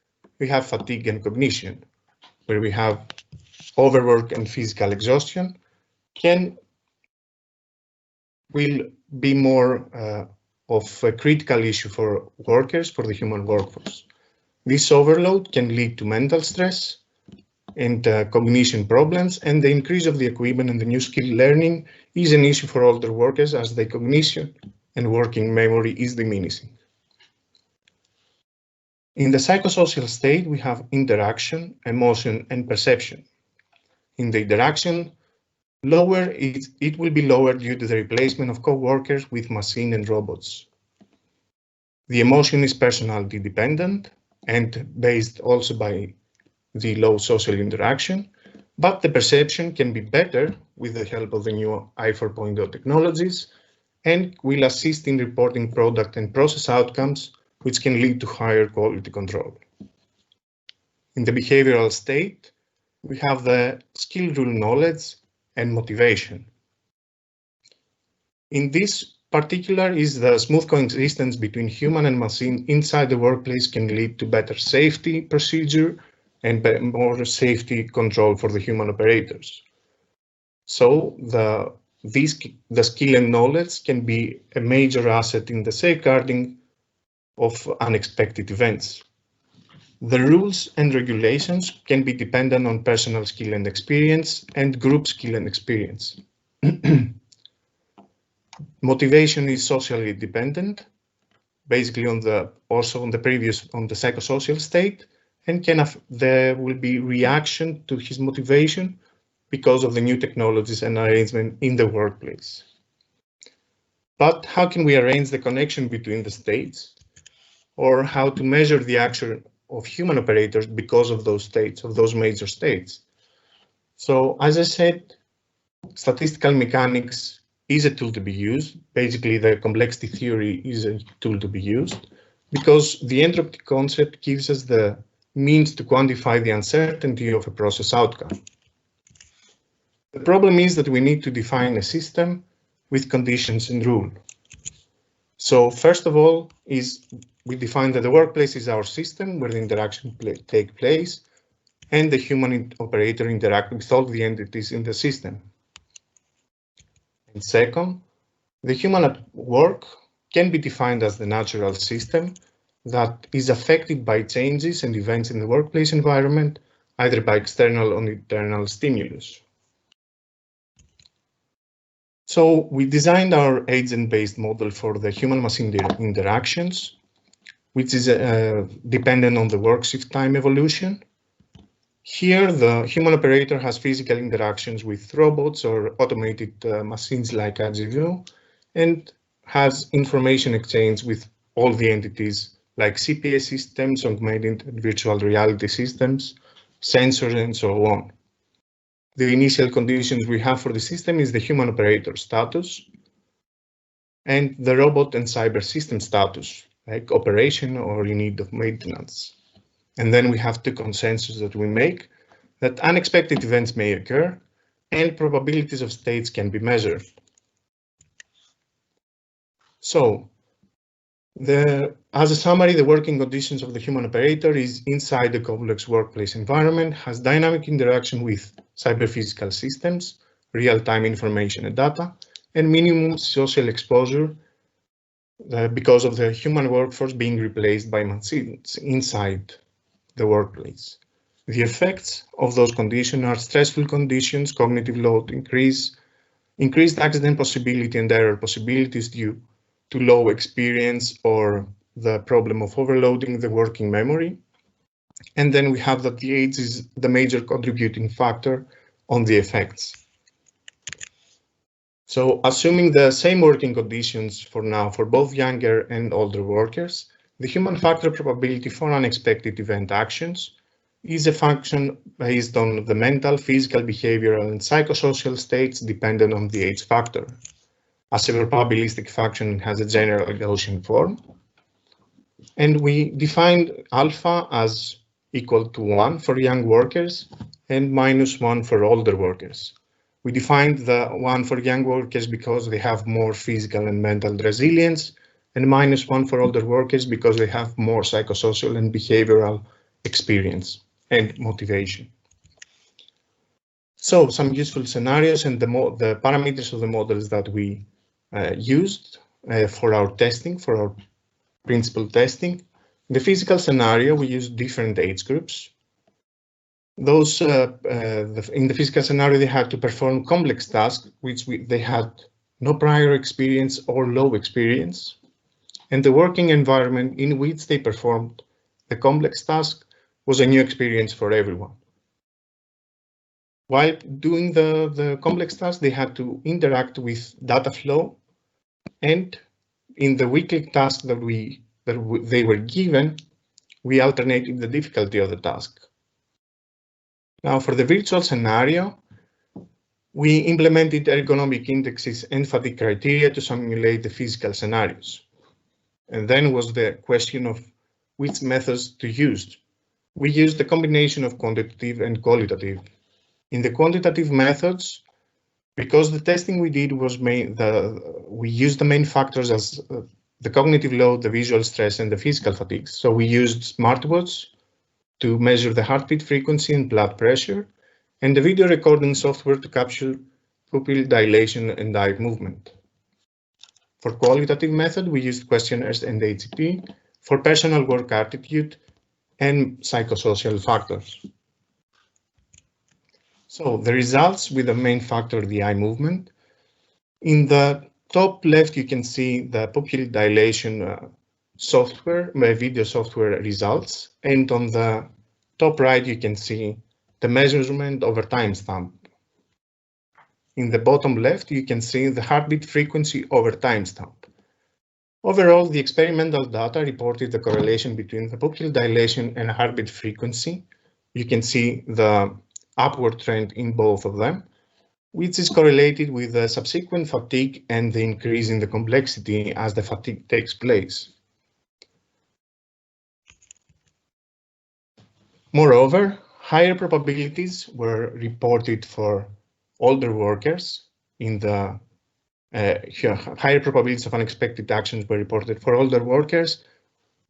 we have fatigue and cognition, where we have overwork and physical exhaustion will be more of a critical issue for workers, for the human workforce. This overload can lead to mental stress and cognition problems, and the increase of the equipment and the new skill learning is an issue for older workers as the cognition and working memory is diminishing. In the psychosocial state, we have interaction, emotion, and perception. In the interaction, it will be lower due to the replacement of co-workers with machine and robots. The emotion is personality dependent and based also by the low social interaction, but the perception can be better with the help of the new I4.0 technologies and will assist in reporting product and process outcomes, which can lead to higher quality control. In the behavioral state, we have the skill rule knowledge and motivation. In this particular is the smooth coexistence between human and machine inside the workplace can lead to better safety procedure and more safety control for the human operators. So the skill and knowledge can be a major asset in the safeguarding of unexpected events. The rules and regulations can be dependent on personal skill and experience and group skill and experience. Motivation is socially dependent, basically on the psychosocial state, and there will be reaction to his motivation because of the new technologies and arrangement in the workplace. But how can we arrange the connection between the states, or how to measure the action of human operators because of those states, of those major states? So as I said, statistical mechanics is a tool to be used. Basically, the complexity theory is a tool to be used. because the entropy concept gives us the means to quantify the uncertainty of a process outcome. The problem is that we need to define a system with conditions and rules. So first of all, we define that the workplace is our system where the interaction take place, and the human operator interact with all the entities in the system. And second, the human at work can be defined as the natural system that is affected by changes and events in the workplace environment, either by external or internal stimulus. So we designed our agent-based model for the human-machine interactions, which is dependent on the work shift time evolution. Here, the human operator has physical interactions with robots or automated machines like AGVO, and has information exchange with all the entities like CPS systems, augmented and virtual reality systems, sensors, and so on. The initial conditions we have for the system is the human operator status and the robot and cyber system status, like operation or in need of maintenance. And then we have two consensus that we make, that unexpected events may occur and probabilities of states can be measured. So, as a summary, the working conditions of the human operator is inside the complex workplace environment, has dynamic interaction with cyber-physical systems, real-time information and data, and minimum social exposure because of the human workforce being replaced by machines inside the workplace. The effects of those conditions are stressful conditions, cognitive load increased accident possibility and error possibilities due to low experience or the problem of overloading the working memory. And then we have that the age is the major contributing factor on the effects. So assuming the same working conditions for now for both younger and older workers, the human factor probability for unexpected event actions is a function based on the mental, physical, behavioral, and psychosocial states dependent on the age factor. As a probabilistic function, it has a general Gaussian form. And we defined alpha as equal to 1 for young workers and -1 for older workers. We defined the 1 for young workers because they have more physical and mental resilience, and -1 for older workers because they have more psychosocial and behavioral experience and motivation. So some useful scenarios and the parameters of the models that we used for our testing, for our principal testing. In the physical scenario, we used different age groups. Those in the physical scenario, they had to perform complex tasks, which they had no prior experience or low experience. And the working environment in which they performed the complex task was a new experience for everyone. While doing the complex task, they had to interact with data flow, and in the weekly task that they were given, we alternated the difficulty of the task. Now, for the virtual scenario, we implemented ergonomic indexes and fatigue criteria to simulate the physical scenarios. And then was the question of which methods to use. We used a combination of quantitative and qualitative. In the quantitative methods, because the testing we did was we used the main factors as the cognitive load, the visual stress, and the physical fatigue. So we used smartwatch to measure the heartbeat frequency and blood pressure, and the video recording software to capture pupil dilation and eye movement. For qualitative method, we used questionnaires and AGP for personal work attitude and psychosocial factors. So the results with the main factor, the eye movement. In the top left, you can see the pupil dilation software, video software results. And on the top right, you can see the measurement over timestamp. In the bottom left, you can see the heartbeat frequency over timestamp. Overall, the experimental data reported the correlation between the pupil dilation and heartbeat frequency. You can see the upward trend in both of them, which is correlated with the subsequent fatigue and the increase in the complexity as the fatigue takes place. Moreover, higher probabilities were reported for older workers in the higher probabilities of unexpected actions were reported for older workers,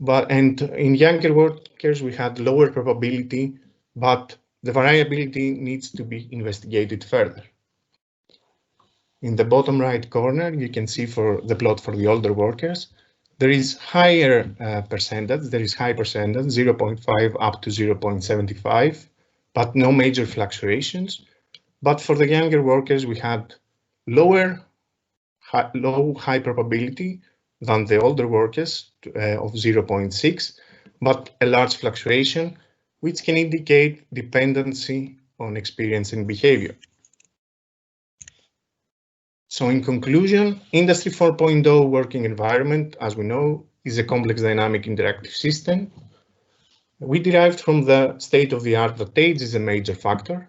and in younger workers we had lower probability, but the variability needs to be investigated further. In the bottom right corner, you can see for the plot for the older workers, there is higher percentage, there is high percentage, 0.5 up to 0.75, but no major fluctuations. But for the younger workers, we had low high probability than the older workers of 0.6, but a large fluctuation, which can indicate dependency on experience and behavior. So in conclusion, Industry 4.0 working environment, as we know, is a complex dynamic interactive system. We derived from the state-of-the-art that age is a major factor.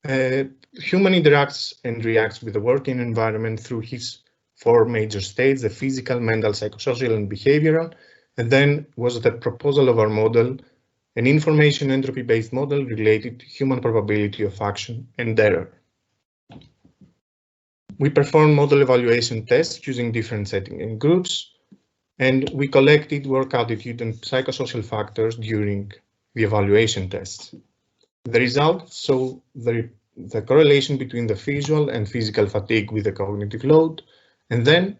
Human interacts and reacts with the working environment through his 4 major states: the physical, mental, psychosocial, and behavioral. And then was the proposal of our model, an information entropy-based model related to human probability of action and error. We performed model evaluation tests using different setting and groups, and we collected work attitude and psychosocial factors during the evaluation tests. The results show the correlation between the visual and physical fatigue with the cognitive load, and then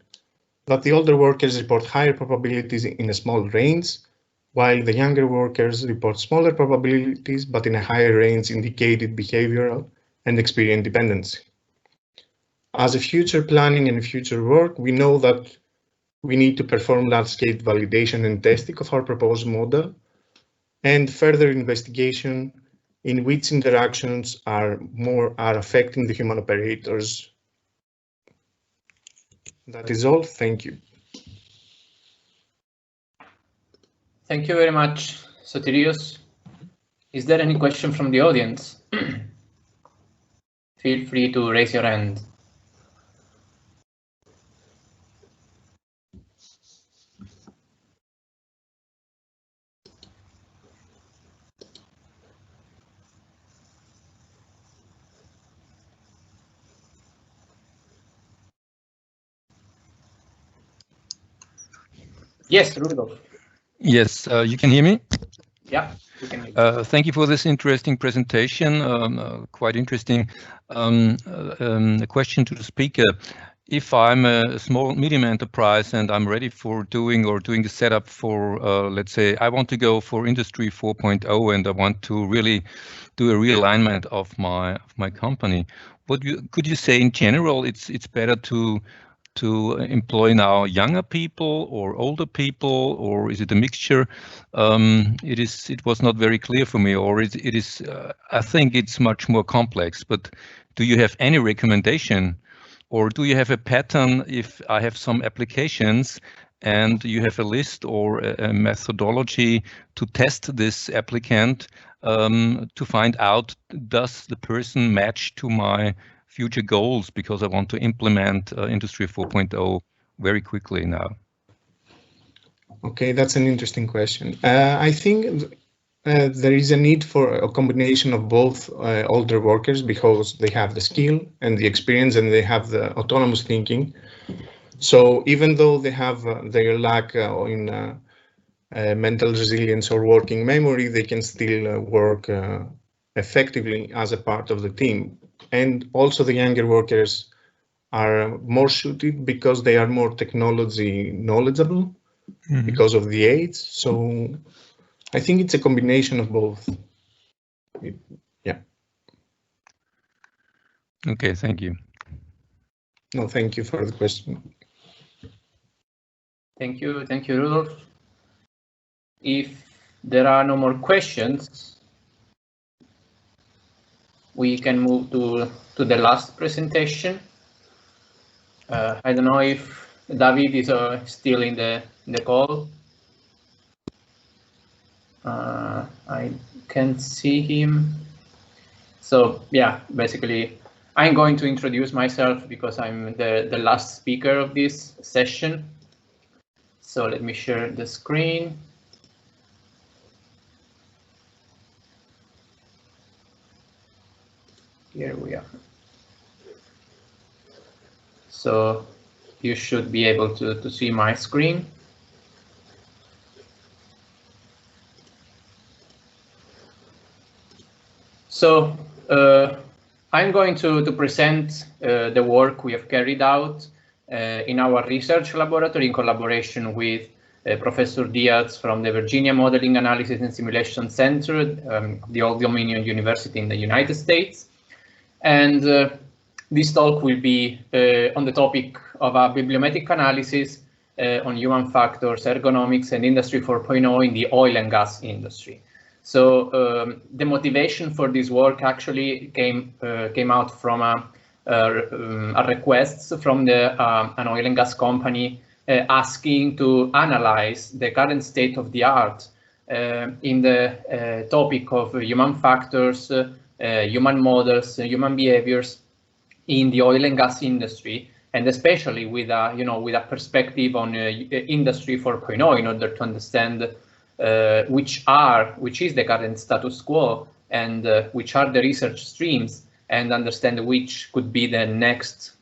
that the older workers report higher probabilities in a small range, while the younger workers report smaller probabilities, but in a higher range indicated behavioral and experience dependency. As a future planning and future work, we know that we need to perform large-scale validation and testing of our proposed model, and further investigation in which interactions are affecting the human operators. That is all. Thank you. Thank you very much, Sotirios. Is there any question from the audience? Feel free to raise your hand. Yes, Rudolf. Yes, you can hear me? Yeah, we can hear you. Thank you for this interesting presentation, quite interesting. A question to the speaker. If I'm a small, medium enterprise and I'm ready for doing the setup for, let's say, I want to go for Industry 4.0 and I want to really do a realignment of my company, could you say in general it's better to employ now younger people or older people, or is it a mixture? It was not very clear for me, or it is. I think it's much more complex. But do you have any recommendation, or do you have a pattern? If I have some applications and you have a list or a methodology to test this applicant to find out, does the person match to my future goals, because I want to implement Industry 4.0 very quickly now? Okay, that's an interesting question. I think there is a need for a combination of both older workers, because they have the skill and the experience and they have the autonomous thinking. So even though they have their lack in mental resilience or working memory, they can still work effectively as a part of the team. And also the younger workers are more suited because they are more technology knowledgeable because of the age. So I think it's a combination of both. Yeah. Okay, thank you. No, thank you for the question. Thank you, Rudolf. If there are no more questions, we can move to the last presentation. I don't know if David is still in the call. I can't see him. So yeah, basically, I'm going to introduce myself because I'm the last speaker of this session. So let me share the screen. here we are. So you should be able to see my screen. So I'm going to present the work we have carried out in our research laboratory in collaboration with Professor Diaz from the Virginia Modeling Analysis and Simulation Center, the Old Dominion University in the United States. And this talk will be on the topic of a bibliometric analysis on human factors, ergonomics, and Industry 4.0 in the oil and gas industry. So the motivation for this work actually came out from a request from an oil and gas company asking to analyze the current state of the art in the topic of human factors, human models, human behaviors in the oil and gas industry, and especially with a perspective on Industry 4.0 in order to understand which is the current status quo and which are the research streams, and understand which could be the next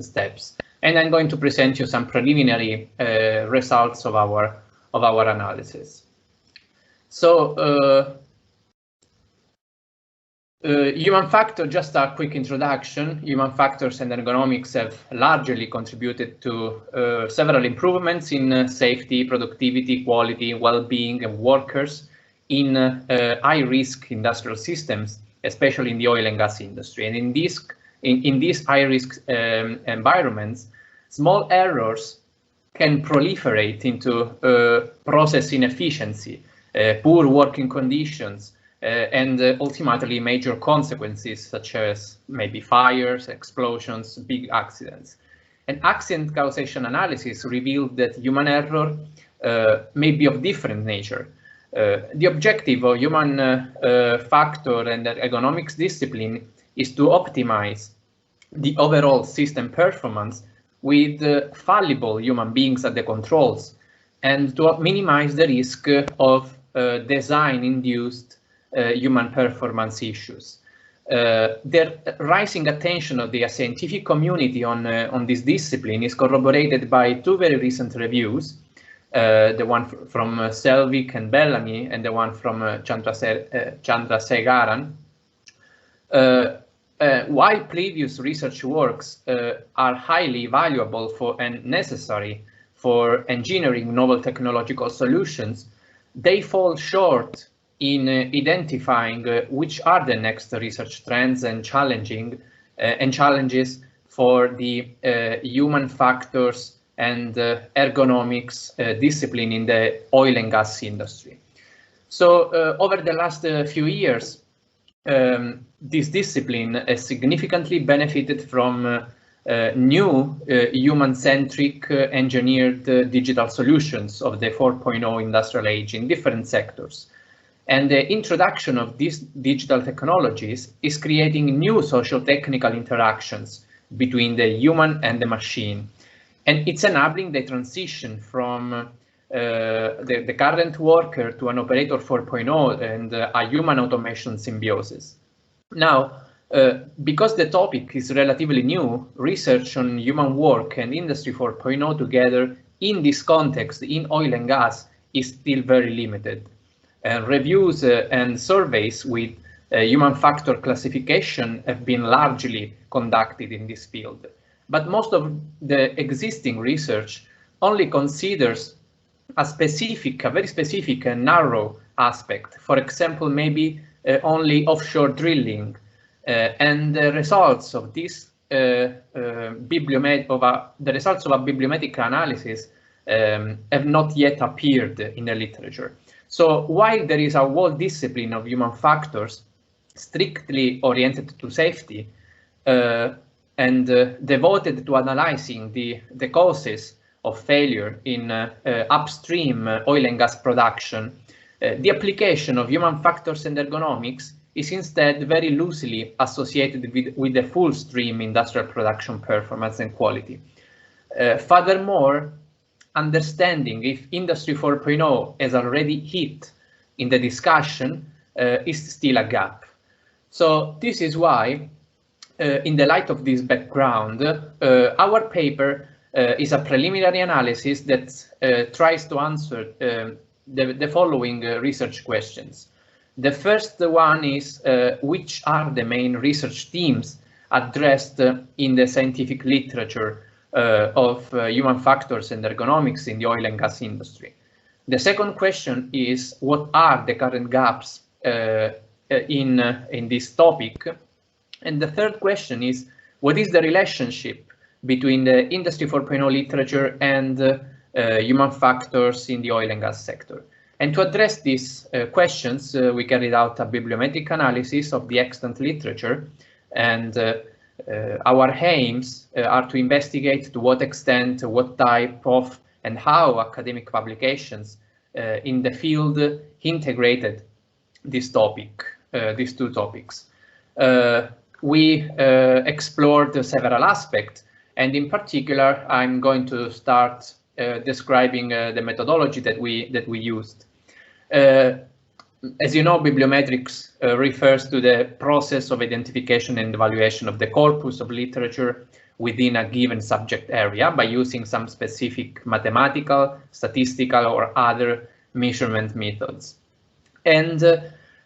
steps. And I'm going to present you some preliminary results of our analysis. So human factor, just a quick introduction. Human factors and ergonomics have largely contributed to several improvements in safety, productivity, quality, well-being of workers in high-risk industrial systems, especially in the oil and gas industry. And in these high-risk environments, small errors can proliferate into process inefficiency, poor working conditions, and ultimately major consequences such as maybe fires, explosions, big accidents. And accident causation analysis revealed that human error may be of different nature. The objective of human factor and ergonomics discipline is to optimize the overall system performance with fallible human beings at the controls, and to minimize the risk of design-induced human performance issues. The rising attention of the scientific community on this discipline is corroborated by two very recent reviews, the one from Selvik and Bellamy, and the one from Chandrasegaran. While previous research works are highly valuable and necessary for engineering novel technological solutions, they fall short in identifying which are the next research trends and challenges for the human factors and ergonomics discipline in the oil and gas industry. So over the last few years, this discipline has significantly benefited from new human-centric engineered digital solutions of the 4.0 industrial age in different sectors. And the introduction of these digital technologies is creating new social-technical interactions between the human and the machine. And it's enabling the transition from the current worker to an operator 4.0 and a human automation symbiosis. Now, because the topic is relatively new, research on human work and Industry 4.0 together in this context in oil and gas is still very limited. Reviews and surveys with human factor classification have been largely conducted in this field. But most of the existing research only considers a very specific and narrow aspect. For example, maybe only offshore drilling, and the results of this the results of a bibliometric analysis have not yet appeared in the literature. So while there is a whole discipline of human factors strictly oriented to safety and devoted to analyzing the causes of failure in upstream oil and gas production, the application of human factors and ergonomics is instead very loosely associated with the full stream industrial production performance and quality. Furthermore, understanding if Industry 4.0 has already hit in the discussion is still a gap. So this is why, in the light of this background, our paper is a preliminary analysis that tries to answer the following research questions. The first one is which are the main research themes addressed in the scientific literature of human factors and ergonomics in the oil and gas industry. The second question is what are the current gaps in this topic? And the third question is what is the relationship between the Industry 4.0 literature and human factors in the oil and gas sector? And to address these questions, we carried out a bibliometric analysis of the extant literature, and our aims are to investigate to what extent, what type of, and how academic publications in the field integrated this topic, these two topics. We explored several aspects, and in particular, I'm going to start describing the methodology that we used. As you know, bibliometrics refers to the process of identification and evaluation of the corpus of literature within a given subject area by using some specific mathematical, statistical, or other measurement methods. And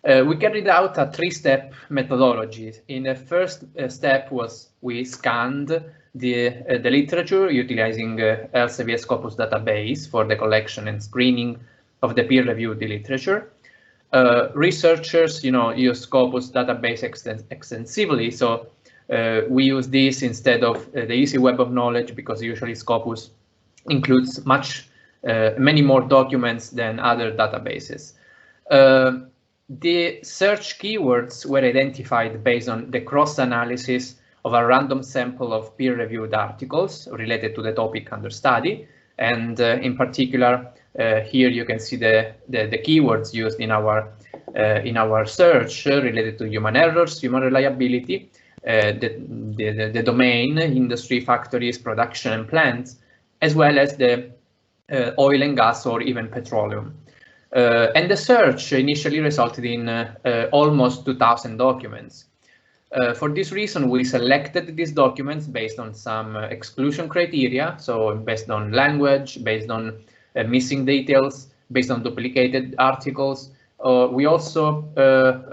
we carried out a three-step methodology. In the first step was we scanned the literature utilizing Elsevier Scopus database for the collection and screening of the peer-reviewed literature. Researchers, use Scopus database extensively, so we use this instead of the easy web of knowledge, because usually Scopus includes many more documents than other databases. The search keywords were identified based on the cross-analysis of a random sample of peer-reviewed articles related to the topic under study, and in particular, here you can see the keywords used in our search related to human errors, human reliability, the domain, industry, factories, production, and plants, as well as the oil and gas or even petroleum. And the search initially resulted in almost 2,000 documents. For this reason, we selected these documents based on some exclusion criteria, so based on language, based on missing details, based on duplicated articles. We also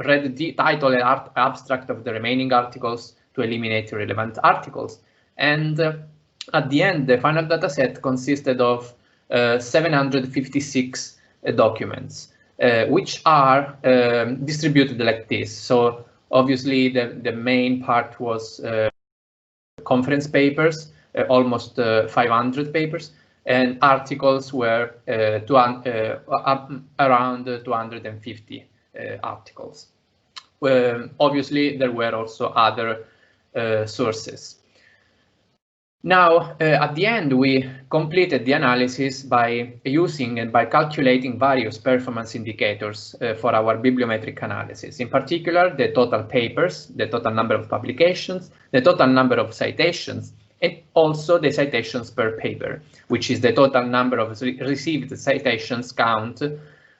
read the title and abstract of the remaining articles to eliminate irrelevant articles. And at the end, the final dataset consisted of 756 documents, which are distributed like this. So obviously, the main part was conference papers, almost 500 papers, and articles were around 250 articles. Obviously, there were also other sources. Now, at the end, we completed the analysis by using and by calculating various performance indicators for our bibliometric analysis. In particular, the total papers, the total number of publications, the total number of citations, and also the citations per paper, which is the total number of received citations count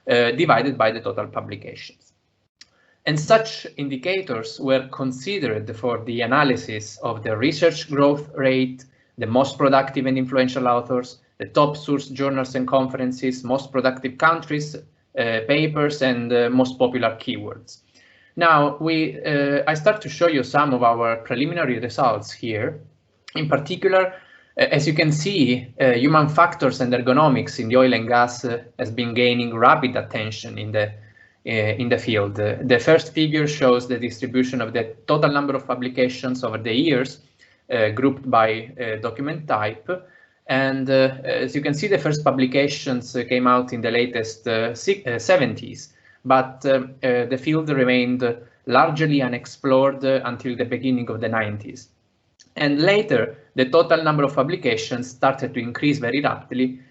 divided by the total publications. And such indicators were considered for the analysis of the research growth rate, the most productive and influential authors, the top source journals and conferences, most productive countries, papers, and most popular keywords. Now, I start to show you some of our preliminary results here. In particular, as you can see, human factors and ergonomics in the oil and gas has been gaining rapid attention in the field. The first figure shows the distribution of the total number of publications over the years, grouped by document type. And as you can see, the first publications came out in the latest 70s, but the field remained largely unexplored until the beginning of the 90s. And later, the total number of publications started to increase very rapidly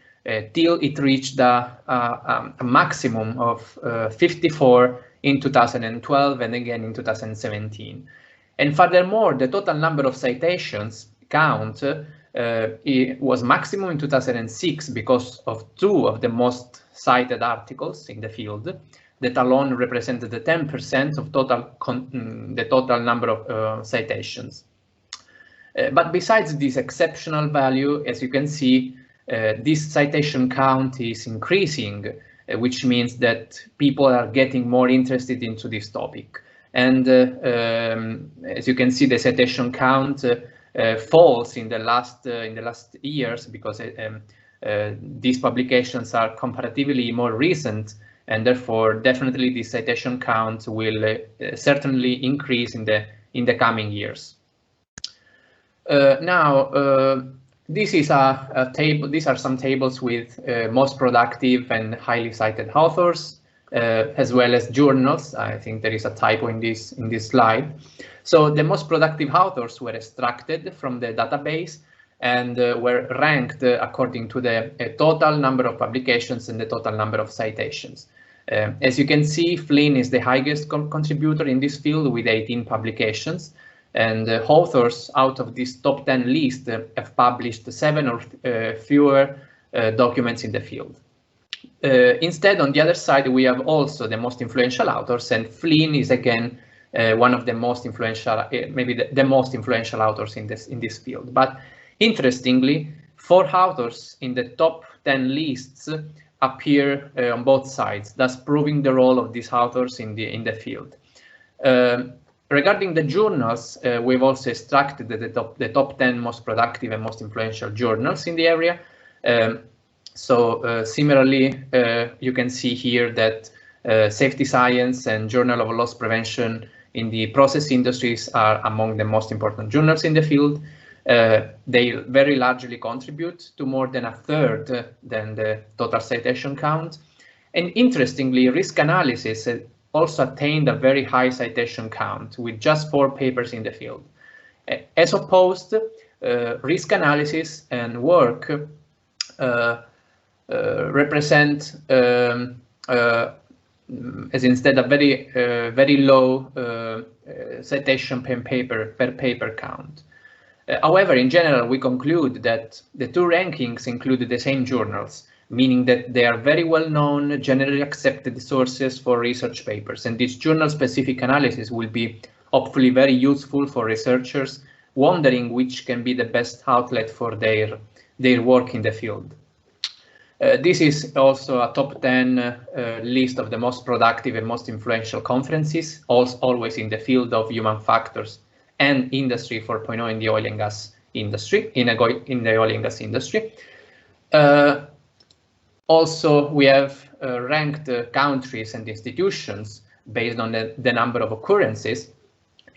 till it reached a maximum of 54 in 2012 and again in 2017. And furthermore, the total number of citations count it was maximum in 2006 because of two of the most cited articles in the field, that alone represented the 10% of the total number of citations. But besides this exceptional value, as you can see, this citation count is increasing, which means that people are getting more interested into this topic. And as you can see, the citation count falls in the last years because these publications are comparatively more recent, and therefore definitely the citation count will certainly increase in the coming years. This is a table. These are some tables with most productive and highly cited authors, as well as journals. I think there is a typo in this slide. So the most productive authors were extracted from the database and were ranked according to the total number of publications and the total number of citations. As you can see, Flynn is the highest contributor in this field with 18 publications. And authors out of this top 10 list have published 7 or fewer documents in the field. Instead, on the other side, we have also the most influential authors, and Flynn is again one of the most influential, maybe the most influential authors in this field. But interestingly, 4 authors in the top 10 lists appear on both sides, thus proving the role of these authors in the field. Regarding the journals, we've also extracted the top 10 most productive and most influential journals in the area. Similarly, you can see here that Safety Science and Journal of Loss Prevention in the process industries are among the most important journals in the field. They very largely contribute to more than 1/3 than the total citation count. And interestingly, risk analysis also attained a very high citation count with just 4 papers in the field. As opposed, risk analysis and work represent as instead a very low citation per paper count. However, in general, we conclude that the 2 rankings include the same journals, meaning that they are very well-known, generally accepted sources for research papers, and this journal-specific analysis will be hopefully very useful for researchers wondering which can be the best outlet for their work in the field. This is also a top 10 list of the most productive and most influential conferences, always in the field of human factors and Industry 4.0 in the oil and gas industry, in the oil and gas industry. Also, we have ranked countries and institutions based on the number of occurrences.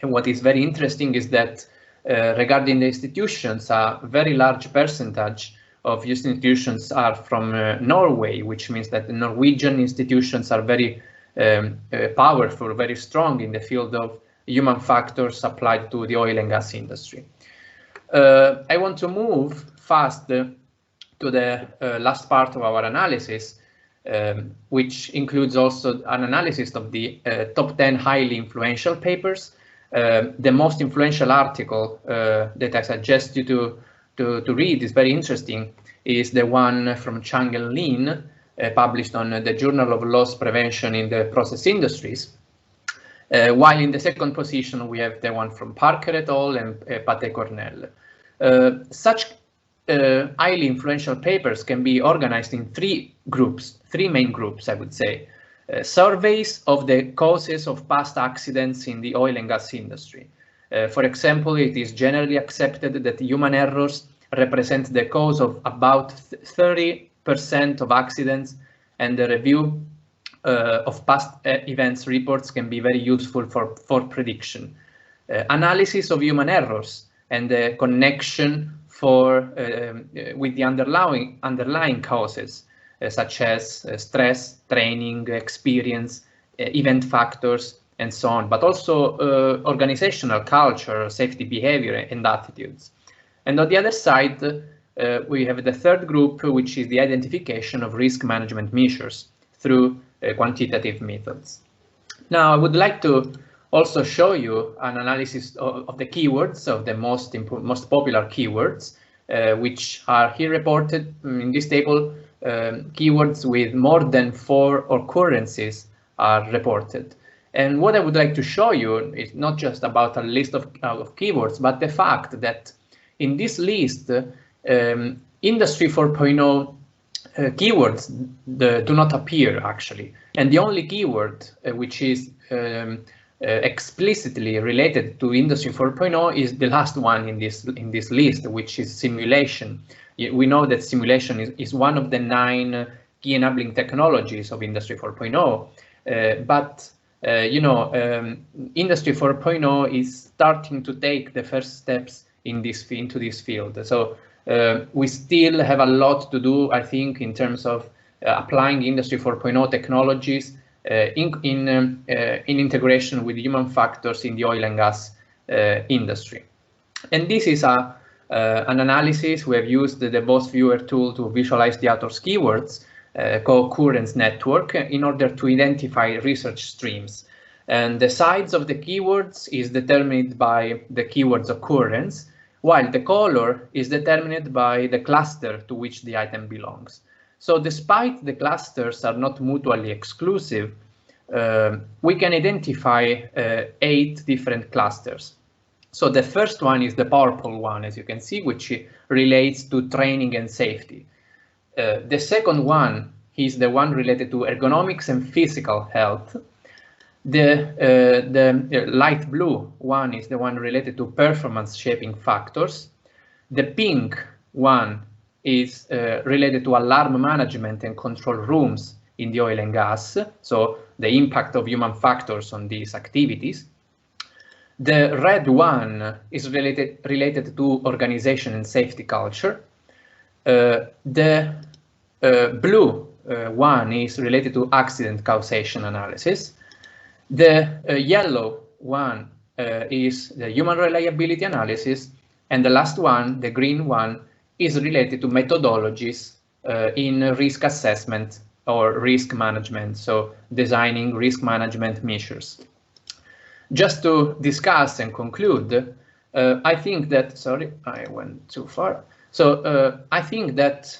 And what is very interesting is that regarding the institutions, a very large percentage of institutions are from Norway, which means that the Norwegian institutions are very powerful, very strong in the field of human factors applied to the oil and gas industry. I want to move fast to the last part of our analysis, which includes also an analysis of the top 10 highly influential papers. The most influential article that I suggest you to read is very interesting, is the one from Chang and Lin, published on the Journal of Loss Prevention in the Process Industries. While in the second position, we have the one from Parker et al. And Pate Cornell. Such highly influential papers can be organized in 3 main groups, I would say. Surveys of the causes of past accidents in the oil and gas industry. For example, it is generally accepted that human errors represent the cause of about 30% of accidents, and the review of past events reports can be very useful for prediction. Analysis of human errors and the connection with the underlying causes, such as stress, training, experience, event factors, and so on, but also organizational culture, safety behavior, and attitudes. And on the other side, we have the third group, which is the identification of risk management measures through quantitative methods. Now, I would like to also show you an analysis of the keywords, of the most popular keywords, which are here reported in this table. Keywords with more than 4 occurrences are reported. And what I would like to show you is not just about a list of keywords, but the fact that in this list, Industry 4.0 keywords do not appear actually. And the only keyword which is explicitly related to Industry 4.0 is the last one in this list, which is simulation. We know that simulation is one of the 9 key enabling technologies of Industry 4.0, but Industry 4.0 is starting to take the first steps into this field. So we still have a lot to do, I think, in terms of applying Industry 4.0 technologies in integration with human factors in the oil and gas industry. And this is an analysis. We have used the Boss Viewer tool to visualize the author's keywords, co-occurrence network, in order to identify research streams. And the size of the keywords is determined by the keyword's occurrence, while the color is determined by the cluster to which the item belongs. So despite the clusters are not mutually exclusive, we can identify 8 different clusters. So the first one is the purple one, as you can see, which relates to training and safety. The second one is the one related to ergonomics and physical health. The light blue one is the one related to performance shaping factors. The pink one is related to alarm management and control rooms in the oil and gas, so the impact of human factors on these activities. The red one is related to organization and safety culture. The blue one is related to accident causation analysis. The yellow one is the human reliability analysis, and the last one, the green one, is related to methodologies in risk assessment or risk management, so designing risk management measures. Just to discuss and conclude, I think that, sorry, I went too far. So I think that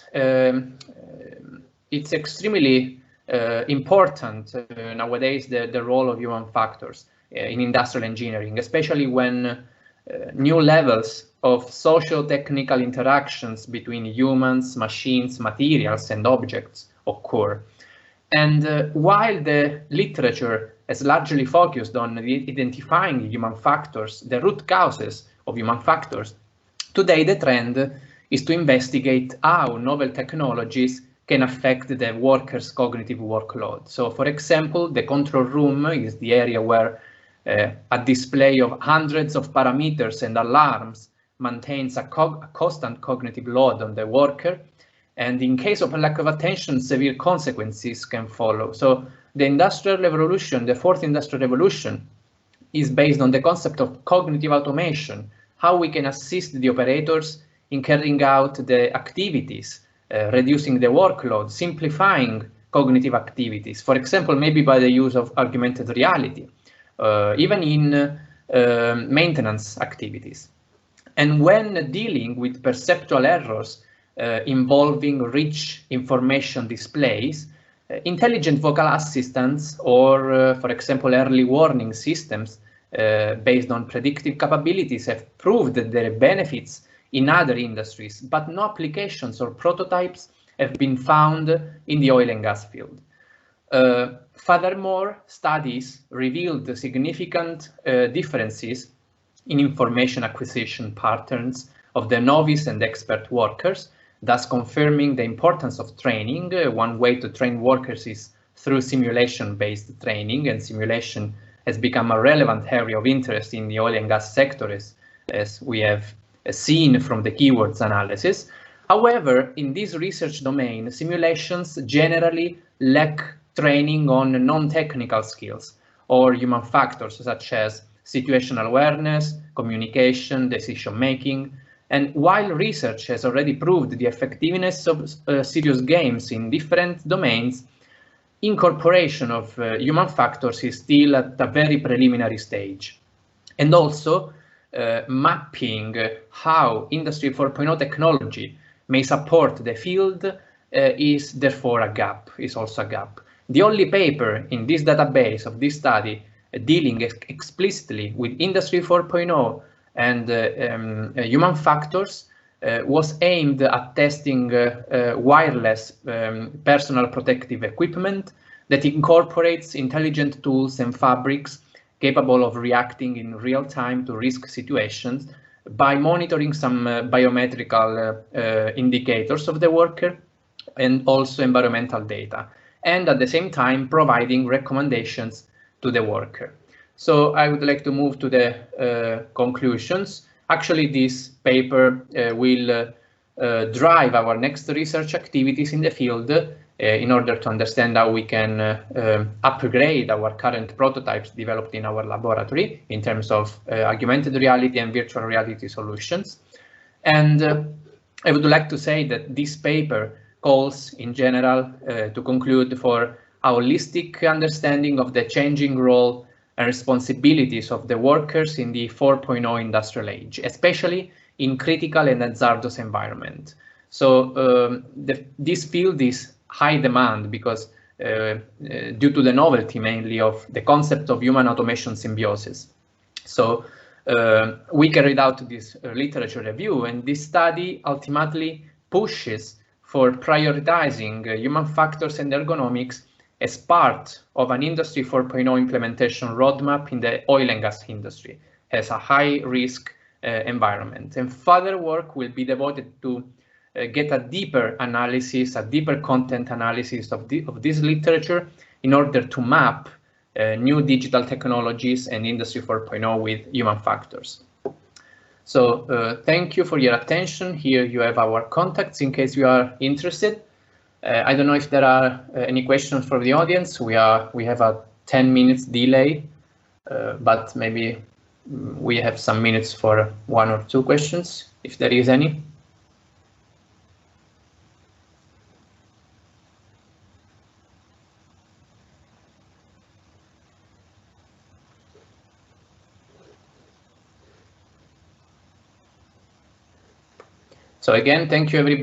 it's extremely important nowadays, the role of human factors in industrial engineering, especially when new levels of socio-technical interactions between humans, machines, materials, and objects occur. And while the literature has largely focused on identifying human factors, the root causes of human factors, today the trend is to investigate how novel technologies can affect the worker's cognitive workload. So, for example, the control room is the area where a display of hundreds of parameters and alarms maintains a constant cognitive load on the worker. And in case of a lack of attention, severe consequences can follow. So the Industrial Revolution, the fourth Industrial Revolution, is based on the concept of cognitive automation, how we can assist the operators in carrying out the activities, reducing the workload, simplifying cognitive activities, for example, maybe by the use of augmented reality, even in maintenance activities. And when dealing with perceptual errors involving rich information displays, intelligent vocal assistants or, for example, early warning systems based on predictive capabilities have proved their benefits in other industries, but no applications or prototypes have been found in the oil and gas field. Furthermore, studies revealed significant differences in information acquisition patterns of the novice and expert workers, thus confirming the importance of training. One way to train workers is through simulation-based training, and simulation has become a relevant area of interest in the oil and gas sector, as we have seen from the keywords analysis. However, in this research domain, simulations generally lack training on non-technical skills or human factors such as situational awareness, communication, decision-making. And while research has already proved the effectiveness of serious games in different domains, incorporation of human factors is still at a very preliminary stage. And also, mapping how Industry 4.0 technology may support the field is therefore a gap, is also a gap. The only paper in this database of this study dealing explicitly with Industry 4.0 and human factors was aimed at testing wireless personal protective equipment that incorporates intelligent tools and fabrics capable of reacting in real time to risk situations by monitoring some biometrical indicators of the worker and also environmental data, and at the same time providing recommendations to the worker. So I would like to move to the conclusions. Actually, this paper will drive our next research activities in the field in order to understand how we can upgrade our current prototypes developed in our laboratory in terms of augmented reality and virtual reality solutions. And I would like to say that this paper calls in general to conclude for a holistic understanding of the changing role and responsibilities of the workers in the 4.0 industrial age, especially in critical and hazardous environment. So this field is high demand because due to the novelty mainly of the concept of human automation symbiosis. So we carried out this literature review, and this study ultimately pushes for prioritizing human factors and ergonomics as part of an Industry 4.0 implementation roadmap in the oil and gas industry as a high risk environment. And further work will be devoted to get a deeper analysis, a deeper content analysis of this literature in order to map new digital technologies and Industry 4.0 with human factors. So thank you for your attention. Here you have our contacts in case you are interested. I don't know if there are any questions for the audience. We have a 10 minutes delay, but maybe we have some minutes for 1 or 2 questions, if there is any. So again, thank you everybody.